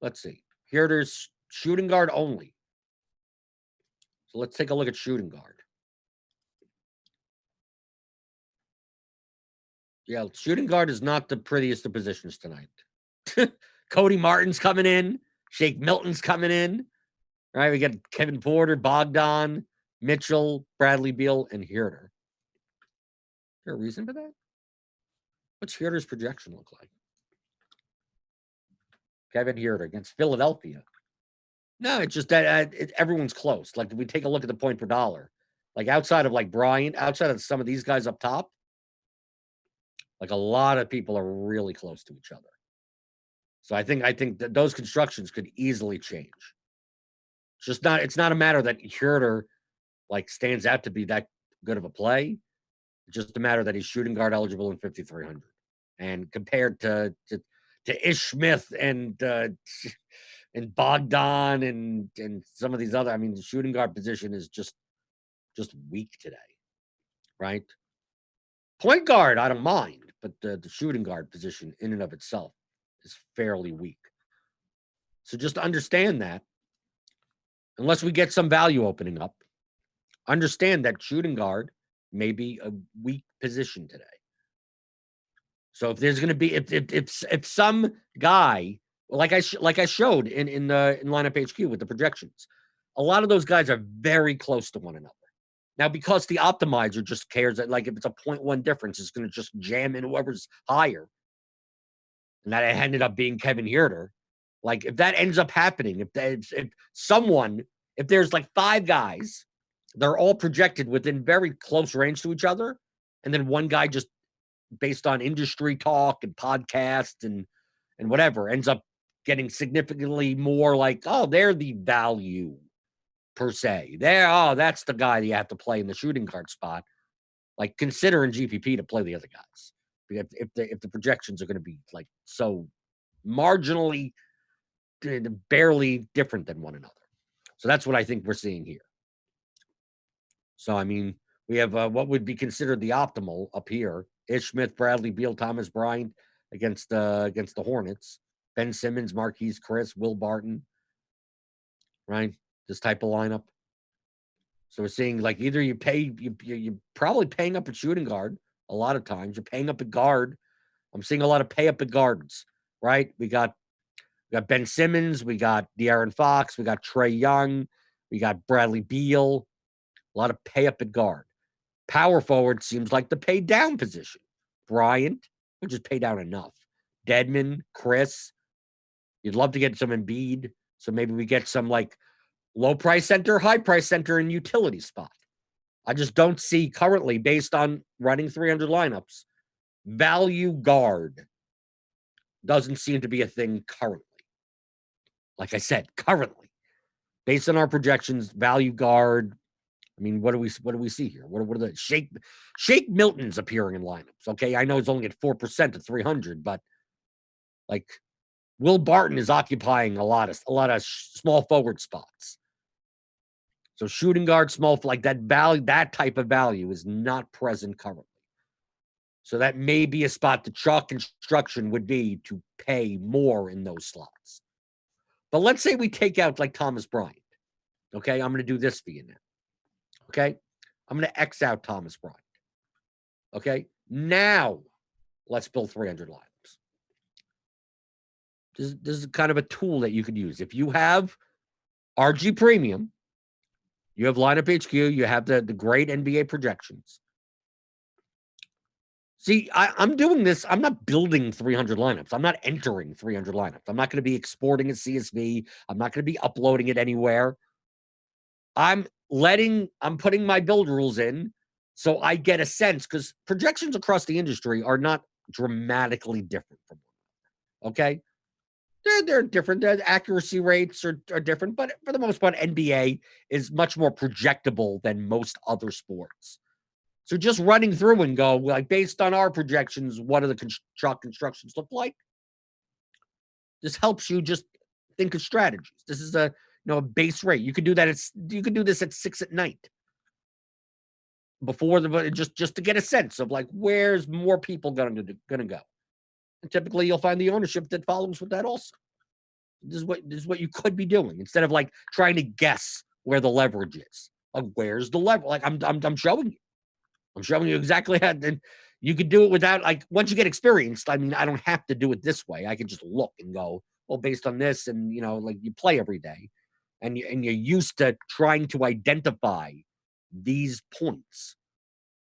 Let's see. Huerter's shooting guard only. So let's take a look at shooting guard. Yeah, shooting guard is not the prettiest of positions tonight. Cody Martin's coming in. Shake Milton's coming in. All right, we got Kevin Porter, Bogdan, Mitchell, Bradley Beal, and Huerter. Is there a reason for that? What's Huerter's projection look like? Kevin Huerter against Philadelphia. No, it's just that everyone's close. Like, if we take a look at the point per dollar, like outside of like Bryant, outside of some of these guys up top, like a lot of people are really close to each other. So I think that those constructions could easily change. It's not a matter that Huerter like stands out to be that good of a play. It's just a matter that he's shooting guard eligible in 5,300. And compared to Ish Smith and Bogdan and some of these other, I mean, the shooting guard position is just weak today, right? Point guard, I don't mind, but the shooting guard position in and of itself is fairly weak. So just understand that, unless we get some value opening up, understand that shooting guard may be a weak position today. So if there's going to be if some guy, like I showed in lineup HQ with the projections, a lot of those guys are very close to one another. Now, because the optimizer just cares that, like, if it's a 0.1 difference, it's going to just jam in whoever's higher. And that ended up being Kevin Huerter. Like, if that ends up happening, if there's like 5 guys, they're all projected within very close range to each other, and then one guy just based on industry talk and podcasts and whatever ends up getting significantly more, like, oh, they're the value per se. That's the guy that you have to play in the shooting guard spot. Like, consider in GPP to play the other guys. If the projections are going to be like so marginally, barely different than one another. So that's what I think we're seeing here. So, I mean, we have what would be considered the optimal up here: Ish Smith, Bradley Beal, Thomas Bryant against the Hornets, Ben Simmons, Marquise Chris, Will Barton, right? This type of lineup. So we're seeing, like, either you're probably paying up at shooting guard a lot of times. You're paying up at guard. I'm seeing a lot of pay up at guards, right? We got Ben Simmons, we got De'Aaron Fox, we got Trae Young, we got Bradley Beal. A lot of pay up at guard. Power forward seems like the pay down position. Bryant, we'll just pay down enough. Dedman, Chris. You'd love to get some Embiid. So maybe we get some, like, low price center, high price center, and utility spot. I just don't see currently, based on running 300 lineups, value guard doesn't seem to be a thing currently. Like I said, currently, based on our projections, value guard. I mean, what do we see here? What are the Shake Milton's appearing in lineups? Okay, I know it's only at 4% of 300, but, like, Will Barton is occupying a lot of small forward spots. So shooting guard, small, like that value, that type of value is not present currently. So that may be a spot the chalk construction would be to pay more in those slots. But let's say we take out, like, Thomas Bryant. Okay, I'm going to do this for you now. Okay, I'm going to X out Thomas Bryant. Okay, now let's build 300 lineups. This is kind of a tool that you could use. If you have RG Premium, you have Lineup HQ, you have the great NBA projections. See, I'm doing this. I'm not building 300 lineups. I'm not entering 300 lineups. I'm not going to be exporting a CSV. I'm not going to be uploading it anywhere. I'm putting my build rules in so I get a sense, because projections across the industry are not dramatically different from one another. Okay? They're different. The accuracy rates are different, but for the most part, NBA is much more projectable than most other sports. So just running through and go, like, based on our projections, what do the chalk constructions look like? This helps you just think of strategies. This is a base rate. You could do that. You could do this at 6 at night before just to get a sense of like where's more people gonna go. And typically you'll find the ownership that follows with that also. This is what you could be doing instead of like trying to guess where the leverage is. Like where's the leverage? Like I'm showing you. I'm showing you exactly how. And you could do it without like once you get experienced. I mean, I don't have to do it this way. I can just look and go, well, based on this, and like you play every day, and you're used to trying to identify these points.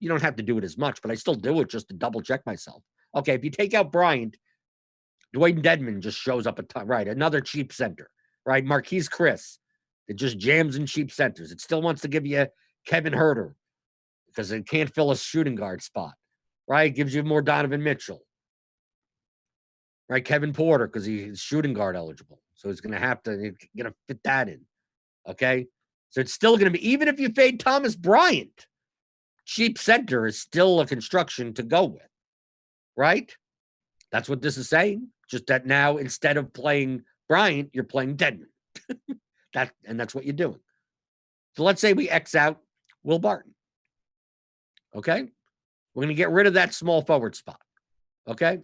You don't have to do it as much, but I still do it just to double check myself. Okay, if you take out Bryant, Dwayne Dedmon just shows up right. Another cheap center, right? Marquise Chris, it just jams in cheap centers. It still wants to give you Kevin Huerter because it can't fill a shooting guard spot, right? Gives you more Donovan Mitchell, right? Kevin Porter because he's shooting guard eligible, so he's going to have to fit that in. Okay, so it's still going to be, even if you fade Thomas Bryant, cheap center is still a construction to go with, right? That's what this is saying. Just that now instead of playing Bryant, you're playing Dedmon. That's what you're doing. So let's say we X out Will Barton. Okay? We're going to get rid of that small forward spot. Okay?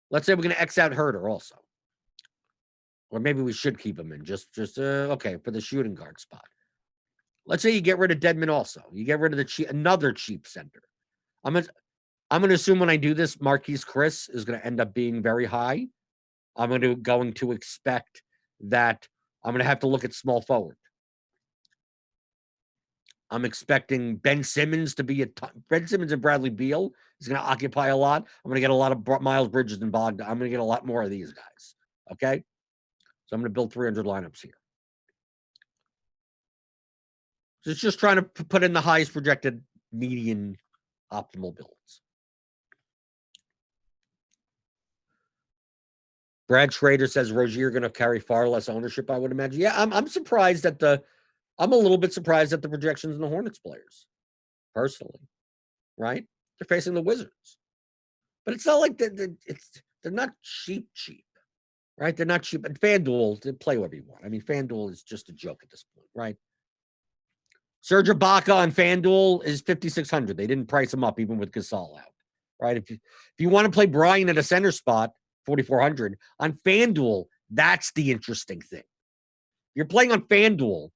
Let's say we're going to X out Huerter also. Or maybe we should keep him in just okay, for the shooting guard spot. Let's say you get rid of Dedmon also. You get rid of another cheap center. I'm going to assume when I do this, Marquise Chris is going to end up being very high. I'm going to expect that I'm going to have to look at small forward. I'm expecting Ben Simmons to be Ben Simmons and Bradley Beal is going to occupy a lot. I'm going to get a lot of Miles Bridges and Bogdan. I'm going to get a lot more of these guys. Okay? So I'm going to build 300 lineups here. So it's just trying to put in the highest projected median optimal builds. Brad Schrader says Rozier going to carry far less ownership, I would imagine. Yeah, I'm surprised I'm a little bit surprised at the projections in the Hornets players, personally. Right? They're facing the Wizards. But it's not like they're not cheap, right? They're not cheap. And FanDuel, they play whatever you want. I mean, FanDuel is just a joke at this point, right? Serge Ibaka on FanDuel is 5,600. They didn't price him up even with Gasol out, right? If you want to play Bryant at a center spot, 4,400 on FanDuel, that's the interesting thing. You're playing on FanDuel.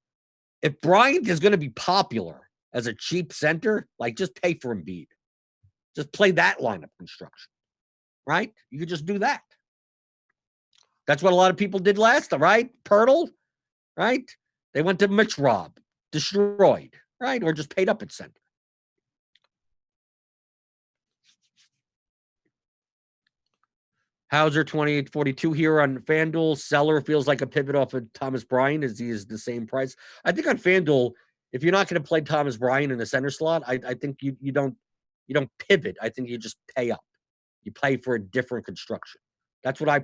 If Bryant is going to be popular as a cheap center, like just pay for Embiid. Just play that lineup construction, right? You could just do that. That's what a lot of people did last time, right? Pirtle, right? They went to Mitch Rob, destroyed, right? Or just paid up at center. Hauser 2842 here on FanDuel. Seller feels like a pivot off of Thomas Bryant as he is the same price. I think on FanDuel, if you're not going to play Thomas Bryant in the center slot, I think you don't pivot. I think you just pay up. You pay for a different construction. That's what I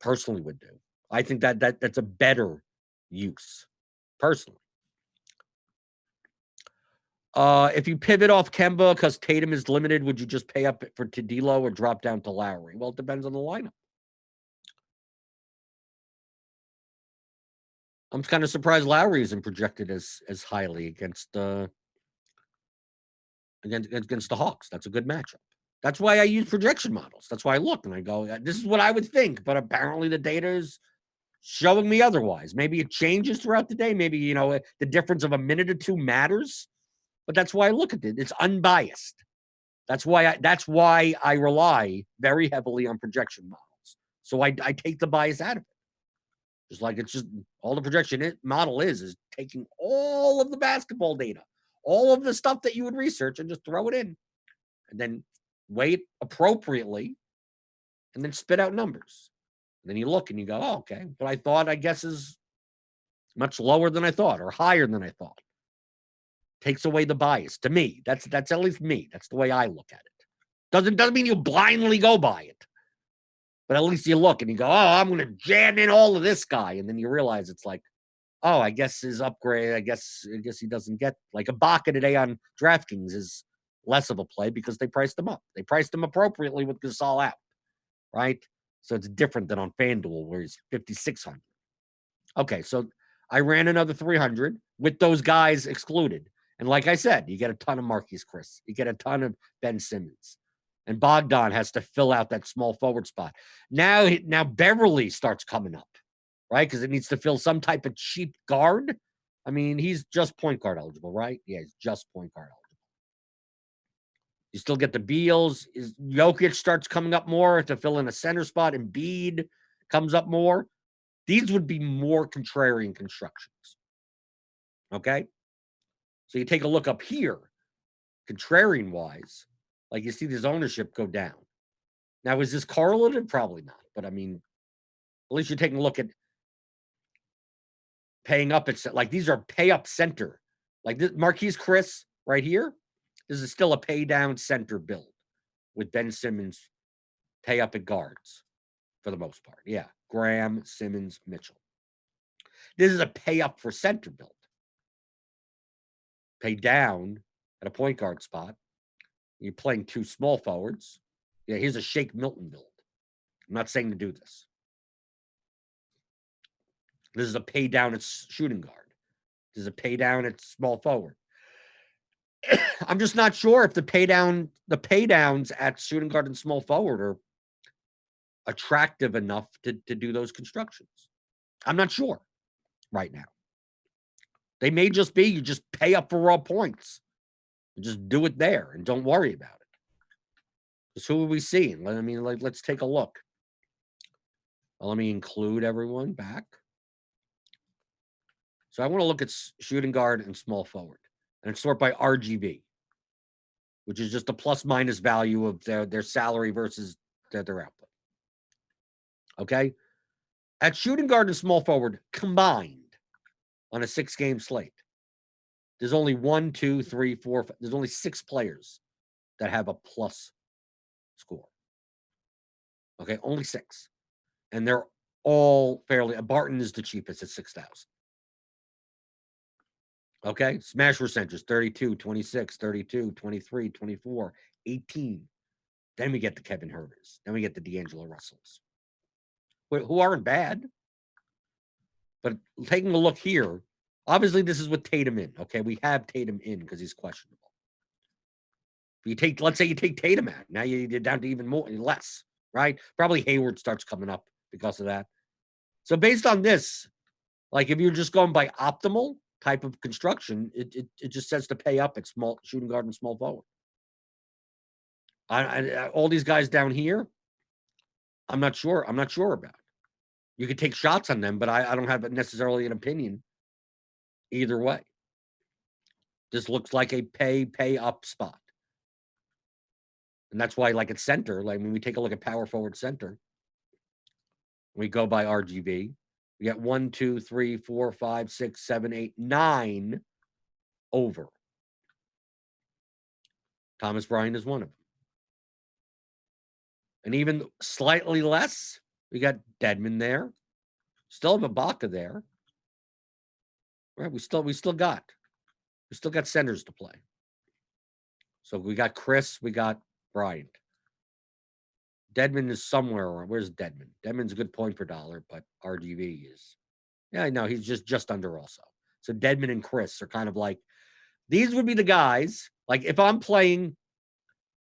personally would do. I think that's a better use, personally. If you pivot off Kemba because Tatum is limited, would you just pay up to D'Lo or drop down to Lowry? Well, it depends on the lineup. I'm kind of surprised Lowry isn't projected as highly against the Hawks. That's a good matchup. That's why I use projection models. That's why I look and I go, this is what I would think, but apparently the data is showing me otherwise. Maybe it changes throughout the day. Maybe, the difference of a minute or two matters. But that's why I look at it. It's unbiased. That's why I rely very heavily on projection models. So I take the bias out of it. Just like it's just all the projection model is taking all of the basketball data, all of the stuff that you would research and just throw it in and then weigh it appropriately and then spit out numbers. And then you look and you go, oh, okay, but I thought, I guess, is much lower than I thought or higher than I thought. Takes away the bias. To me, that's at least me. That's the way I look at it. Doesn't mean you blindly go by it. But at least you look and you go, oh, I'm going to jam in all of this guy. And then you realize it's like, oh, I guess his upgrade, I guess he doesn't get, like Ibaka today on DraftKings is less of a play because they priced him up. They priced him appropriately with Gasol out, right? So it's different than on FanDuel where he's 5,600. Okay, so I ran another 300 with those guys excluded. And like I said, you get a ton of Marquise Chris. You get a ton of Ben Simmons. And Bogdan has to fill out that small forward spot. Now Beverly starts coming up, right? Because it needs to fill some type of cheap guard. I mean, he's just point guard eligible, right? Yeah, he's just point guard eligible. You still get the Beals. Jokic starts coming up more to fill in a center spot. Embiid comes up more. These would be more contrarian constructions. Okay? So you take a look up here, contrarian-wise, like you see this ownership go down. Now, is this correlative? Probably not. But, I mean, at least you're taking a look at paying up. It's like these are pay-up center. Like this Marquise Chris right here, this is still a pay-down center build with Ben Simmons pay up at guards for the most part. Yeah, Graham, Simmons, Mitchell. This is a pay-up for center build. Pay down at a point guard spot. You're playing two small forwards. Yeah, here's a Shake Milton build. I'm not saying to do this. This is a pay down at shooting guard. This is a pay down at small forward. I'm just not sure if the pay downs at shooting guard and small forward are attractive enough to do those constructions. I'm not sure right now. They may just be you just pay up for raw points. And just do it there and don't worry about it. Because who are we seeing? I mean, let's take a look. Well, let me include everyone back. So I want to look at shooting guard and small forward and sort by RGB, which is just the plus minus value of their salary versus their output. Okay? At shooting guard and small forward combined on a 6-game slate, there's only 1, 2, 3, 4, 5, there's only 6 players that have a plus score. Okay, only 6. And they're all fairly, Barton is the cheapest at 6,000. Okay, smash percentages 32, 26, 32, 23, 24, 18. Then we get the Kevin Herters. Then we get the D'Angelo Russells, who aren't bad. But taking a look here, obviously this is with Tatum in. Okay, we have Tatum in because he's questionable. Let's say you take Tatum out. Now you're down to even less, right? Probably Hayward starts coming up because of that. So based on this, like if you're just going by optimal type of construction, it just says to pay up at small shooting guard and small forward. All these guys down here, I'm not sure about. You could take shots on them, but I don't have necessarily an opinion either way. This looks like a pay up spot. And that's why, like at center, like when we take a look at power forward center, we go by RGB. We got 1, 2, 3, 4, 5, 6, 7, 8, 9 over. Thomas Bryant is one of them. And even slightly less, we got Dedmon there. Still have Ibaka there. Right? We still got centers to play. So we got Chris, we got Bryant. Dedmon is somewhere around. Where's Dedmon? Dedmon's a good point per dollar, but RGB is. Yeah, no, he's just under also. So Dedmon and Chris are kind of like, these would be the guys. Like if I'm playing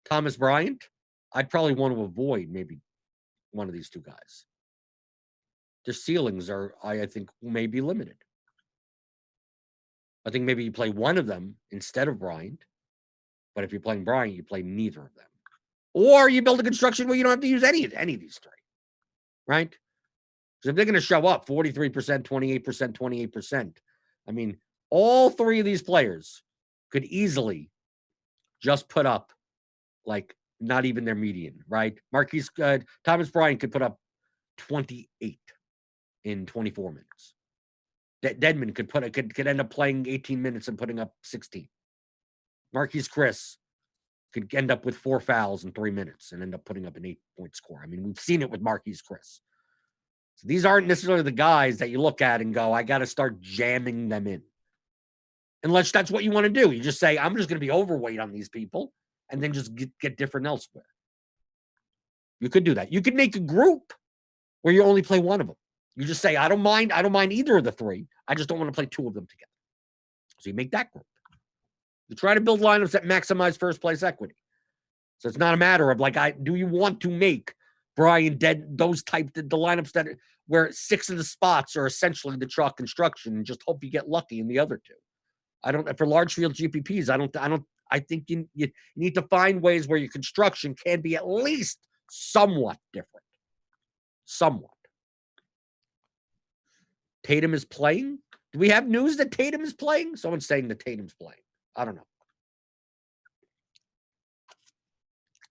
Thomas Bryant, I'd probably want to avoid maybe one of these two guys. Their ceilings are, I think, may be limited. I think maybe you play one of them instead of Bryant. But if you're playing Bryant, you play neither of them. Or you build a construction where you don't have to use any of these three. Right? Because if they're going to show up 43%, 28%, 28%, I mean, all three of these players could easily just put up like not even their median, right? Thomas Bryant could put up 28 in 24 minutes. Dedmon could end up playing 18 minutes and putting up 16. Marquise Chris could end up with 4 fouls in 3 minutes and end up putting up an 8-point score. I mean, we've seen it with Marquise Chris. So these aren't necessarily the guys that you look at and go, I got to start jamming them in. Unless that's what you want to do. You just say, I'm just going to be overweight on these people and then just get different elsewhere. You could do that. You could make a group where you only play one of them. You just say, I don't mind either of the three. I just don't want to play two of them together. So you make that group. You try to build lineups that maximize first place equity. So it's not a matter of like, do you want to make Brian dead, those type, the lineups that where 6 of the spots are essentially the chalk construction and just hope you get lucky in the other two. For large field GPPs, I think you need to find ways where your construction can be at least somewhat different. Somewhat. Tatum is playing. Do we have news that Tatum is playing? Someone's saying that Tatum's playing. I don't know.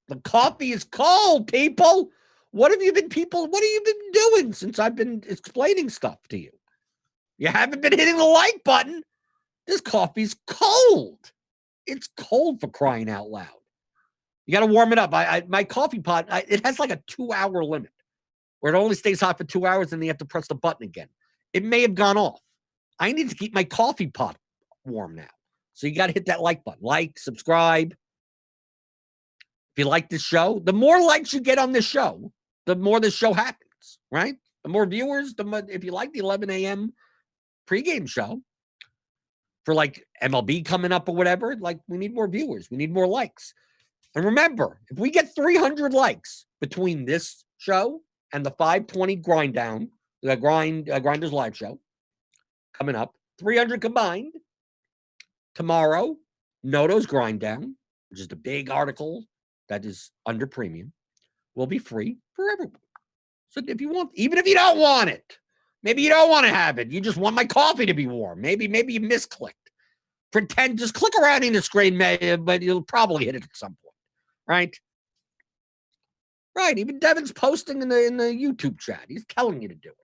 The coffee is cold, people. What have you been doing since I've been explaining stuff to you? You haven't been hitting the like button. This coffee's cold. It's cold, for crying out loud. You got to warm it up. My coffee pot, it has like a 2-hour limit where it only stays hot for 2 hours and then you have to press the button again. It may have gone off. I need to keep my coffee pot warm now. So you got to hit that like button. Like, subscribe. If you like this show, the more likes you get on this show, the more this show happens, right? The more viewers, if you like the 11 a.m. pregame show for like MLB coming up or whatever, like we need more viewers. We need more likes. And remember, if we get 300 likes between this show and the 520 Grinders live show coming up, 300 combined, tomorrow, Noto's Grind Down, which is the big article that is under premium, will be free for everyone. So if you want, even if you don't want it, maybe you don't want to have it, you just want my coffee to be warm. Maybe you misclicked. Pretend, just click around in the screen, but you'll probably hit it at some point, right? Right. Even Devin's posting in the YouTube chat. He's telling you to do it.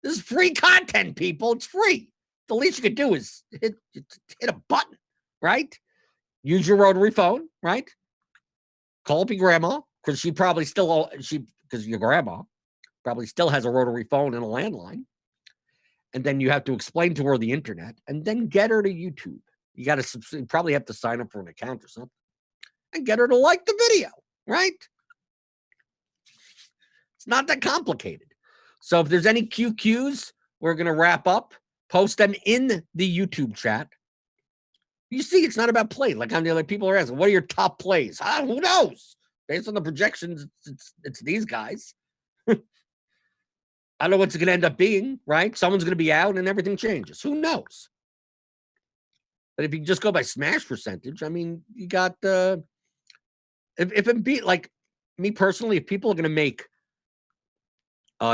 This is free content, people. It's free. The least you could do is hit a button, right? Use your rotary phone, right? Call up your grandma, because because your grandma probably still has a rotary phone and a landline. And then you have to explain to her the internet and then get her to YouTube. You probably have to sign up for an account or something and get her to like the video, right? It's not that complicated. So if there's any QQs, we're going to wrap up, post them in the YouTube chat. You see, it's not about play. Like on the other people are asking, what are your top plays? Who knows? Based on the projections, it's these guys. I don't know what's going to end up being, right? Someone's going to be out and everything changes. Who knows? But if you just go by smash percentage, I mean, you got if it be like me personally, if people are going to make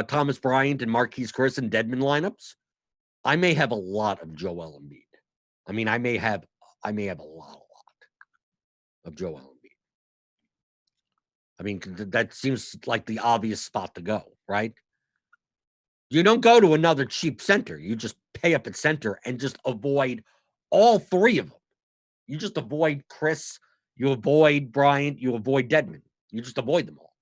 Thomas Bryant and Marquise Chris and Dedmon lineups, I may have a lot of Joel Embiid. I mean, I may have a lot of Joel Embiid. I mean, that seems like the obvious spot to go, right? You don't go to another cheap center. You just pay up at center and just avoid all three of them. You just avoid Chris, you avoid Bryant, you avoid Dedmon. You just avoid them all.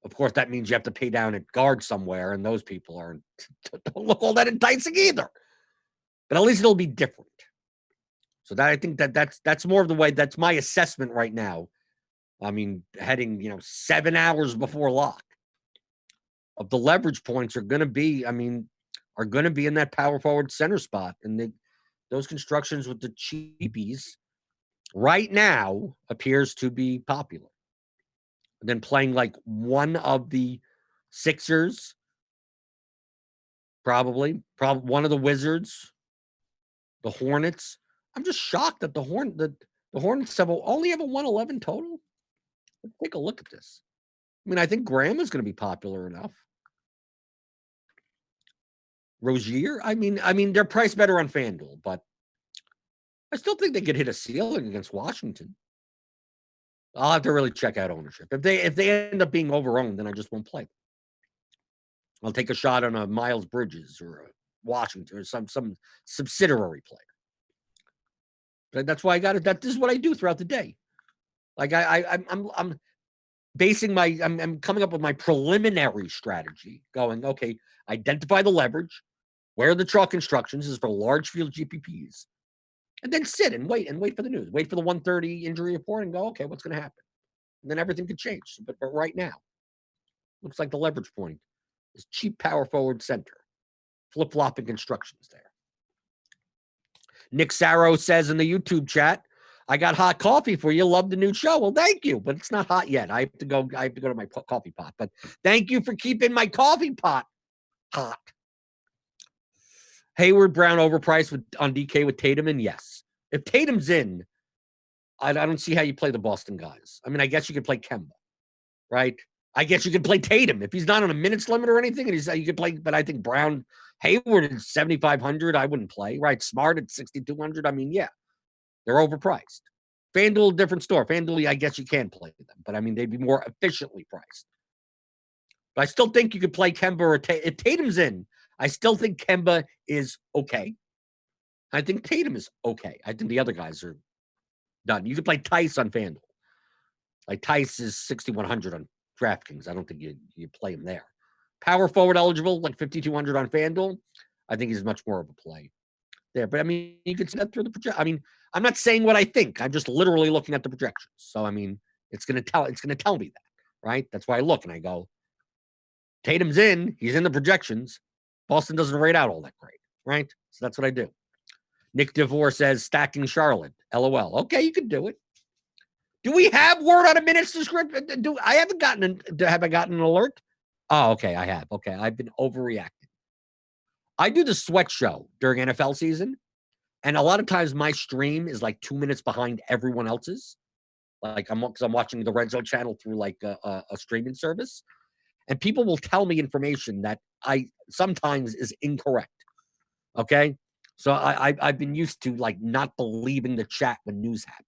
Of course, that means you have to pay down at guard somewhere, and those people don't look all that enticing either. But at least it'll be different. So that I think that's more of the way. That's my assessment right now. I mean, heading 7 hours before lock, of the leverage points are going to be in that power forward center spot, and those constructions with the cheapies right now appears to be popular. And then playing like one of the Sixers, probably one of the Wizards, the Hornets. I'm just shocked that the Hornets only have a 111 total. Let's take a look at this. I mean, I think Graham is going to be popular enough. Rozier, I mean, they're priced better on FanDuel, but I still think they could hit a ceiling against Washington. I'll have to really check out ownership. If they end up being overowned, then I just won't play. I'll take a shot on a Miles Bridges or a Washington or some subsidiary player. But that's why this is what I do throughout the day. Like I'm basing I'm coming up with my preliminary strategy. Going, okay, identify the leverage, where are the chalk instructions is for large field GPPs. And then sit and wait for the news. Wait for the 1:30 injury report and go, okay, what's going to happen? And then everything could change. But right now, looks like the leverage point Is cheap power forward center. Flip-flopping constructions there. Nick Sarro says in the YouTube chat, I got hot coffee for you. Love the new show. Well, thank you, but it's not hot yet. I have to go to my coffee pot. But thank you for keeping my coffee pot hot. Hayward Brown overpriced on DK with Tatum in? Yes. If Tatum's in, I don't see how you play the Boston guys. I mean, I guess you could play Kemba, right? I guess you could play Tatum. If he's not on a minutes limit or anything, and you could play, but I think Brown, Hayward at 7,500, I wouldn't play, right? Smart at 6,200. I mean, yeah, they're overpriced. FanDuel, different store. FanDuel, I guess you can play them, but I mean, they'd be more efficiently priced. But I still think you could play Kemba or if Tatum's in, I still think Kemba is okay. I think Tatum is okay. I think the other guys are done. You could play Tice on FanDuel. Like Tice is 6,100 on Draftkings. I don't think you play him there. Power forward eligible, like 5,200 on FanDuel. I think he's much more of a play there. But I mean, you could see that through the projection. I mean, I'm not saying what I think. I'm just literally looking at the projections. So I mean, it's gonna tell me that, right? That's why I look and I go, Tatum's in, he's in the projections. Boston doesn't rate out all that great, right? So that's what I do. Nick DeVore says stacking Charlotte. LOL. Okay, you can do it. Do we have word on a minutes description? Have I gotten an alert? Oh, okay, I have. Okay, I've been overreacting. I do the sweat show during NFL season, and a lot of times my stream is like 2 minutes behind everyone else's. Like I'm watching the Red Zone channel through like a streaming service, and people will tell me information that I sometimes is incorrect. Okay, so I've been used to like not believing the chat when news happens.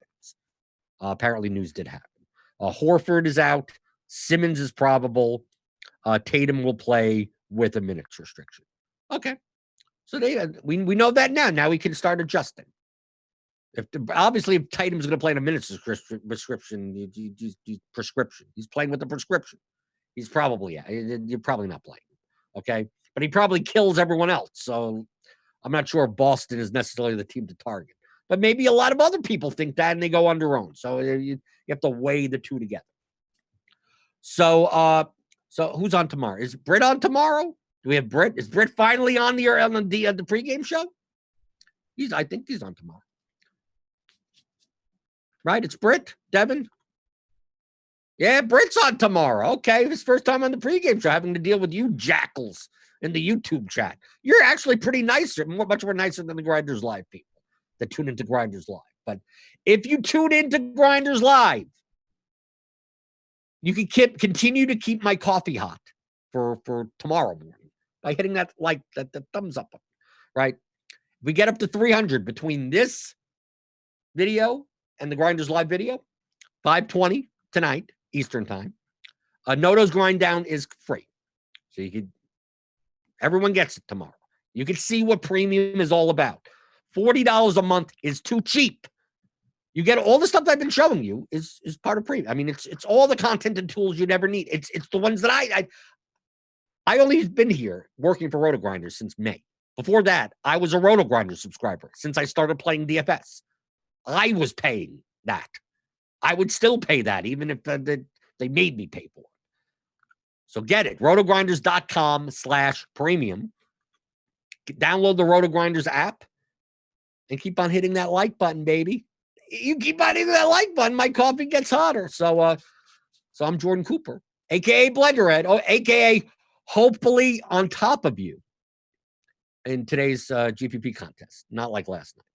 Apparently, news did happen. Horford is out. Simmons is probable. Tatum will play with a minutes restriction. Okay, so we know that now. Now we can start adjusting. Obviously, if Tatum's going to play in a minutes prescription, he's playing with the prescription. He's probably you're probably not playing. Okay, but he probably kills everyone else. So I'm not sure Boston is necessarily the team to target. But maybe a lot of other people think that and they go on their own. So you have to weigh the two together. So who's on tomorrow? Is Britt on tomorrow? Do we have Britt? Is Britt finally on the pregame show? I think he's on tomorrow. Right? It's Britt, Devin. Yeah, Britt's on tomorrow. Okay, his first time on the pregame show, having to deal with you jackals in the YouTube chat. You're actually pretty nicer, much more nicer than the Grinders Live people that tune into Grinders Live. But if you tune into Grinders Live, you can continue to keep my coffee hot for tomorrow morning by hitting that the thumbs up, right? If we get up to 300 between this video and the Grinders Live video, 5:20 tonight, Eastern time. Noto's Grind Down is free. So everyone gets it tomorrow. You can see what premium is all about. $40 a month is too cheap. You get all the stuff I've been showing you is part of premium. I mean, it's all the content and tools you'd ever need. It's the ones that I only been here working for RotoGrinders since May. Before that, I was a RotoGrinders subscriber since I started playing DFS. I was paying that. I would still pay that even if they made me pay for it. So get it. RotoGrinders.com/premium. Download the RotoGrinders app and keep on hitting that like button, baby. You keep on hitting that like button, my coffee gets hotter. So I'm Jordan Cooper, a.k.a. Blenderhead, a.k.a. hopefully on top of you in today's GPP contest. Not like last night.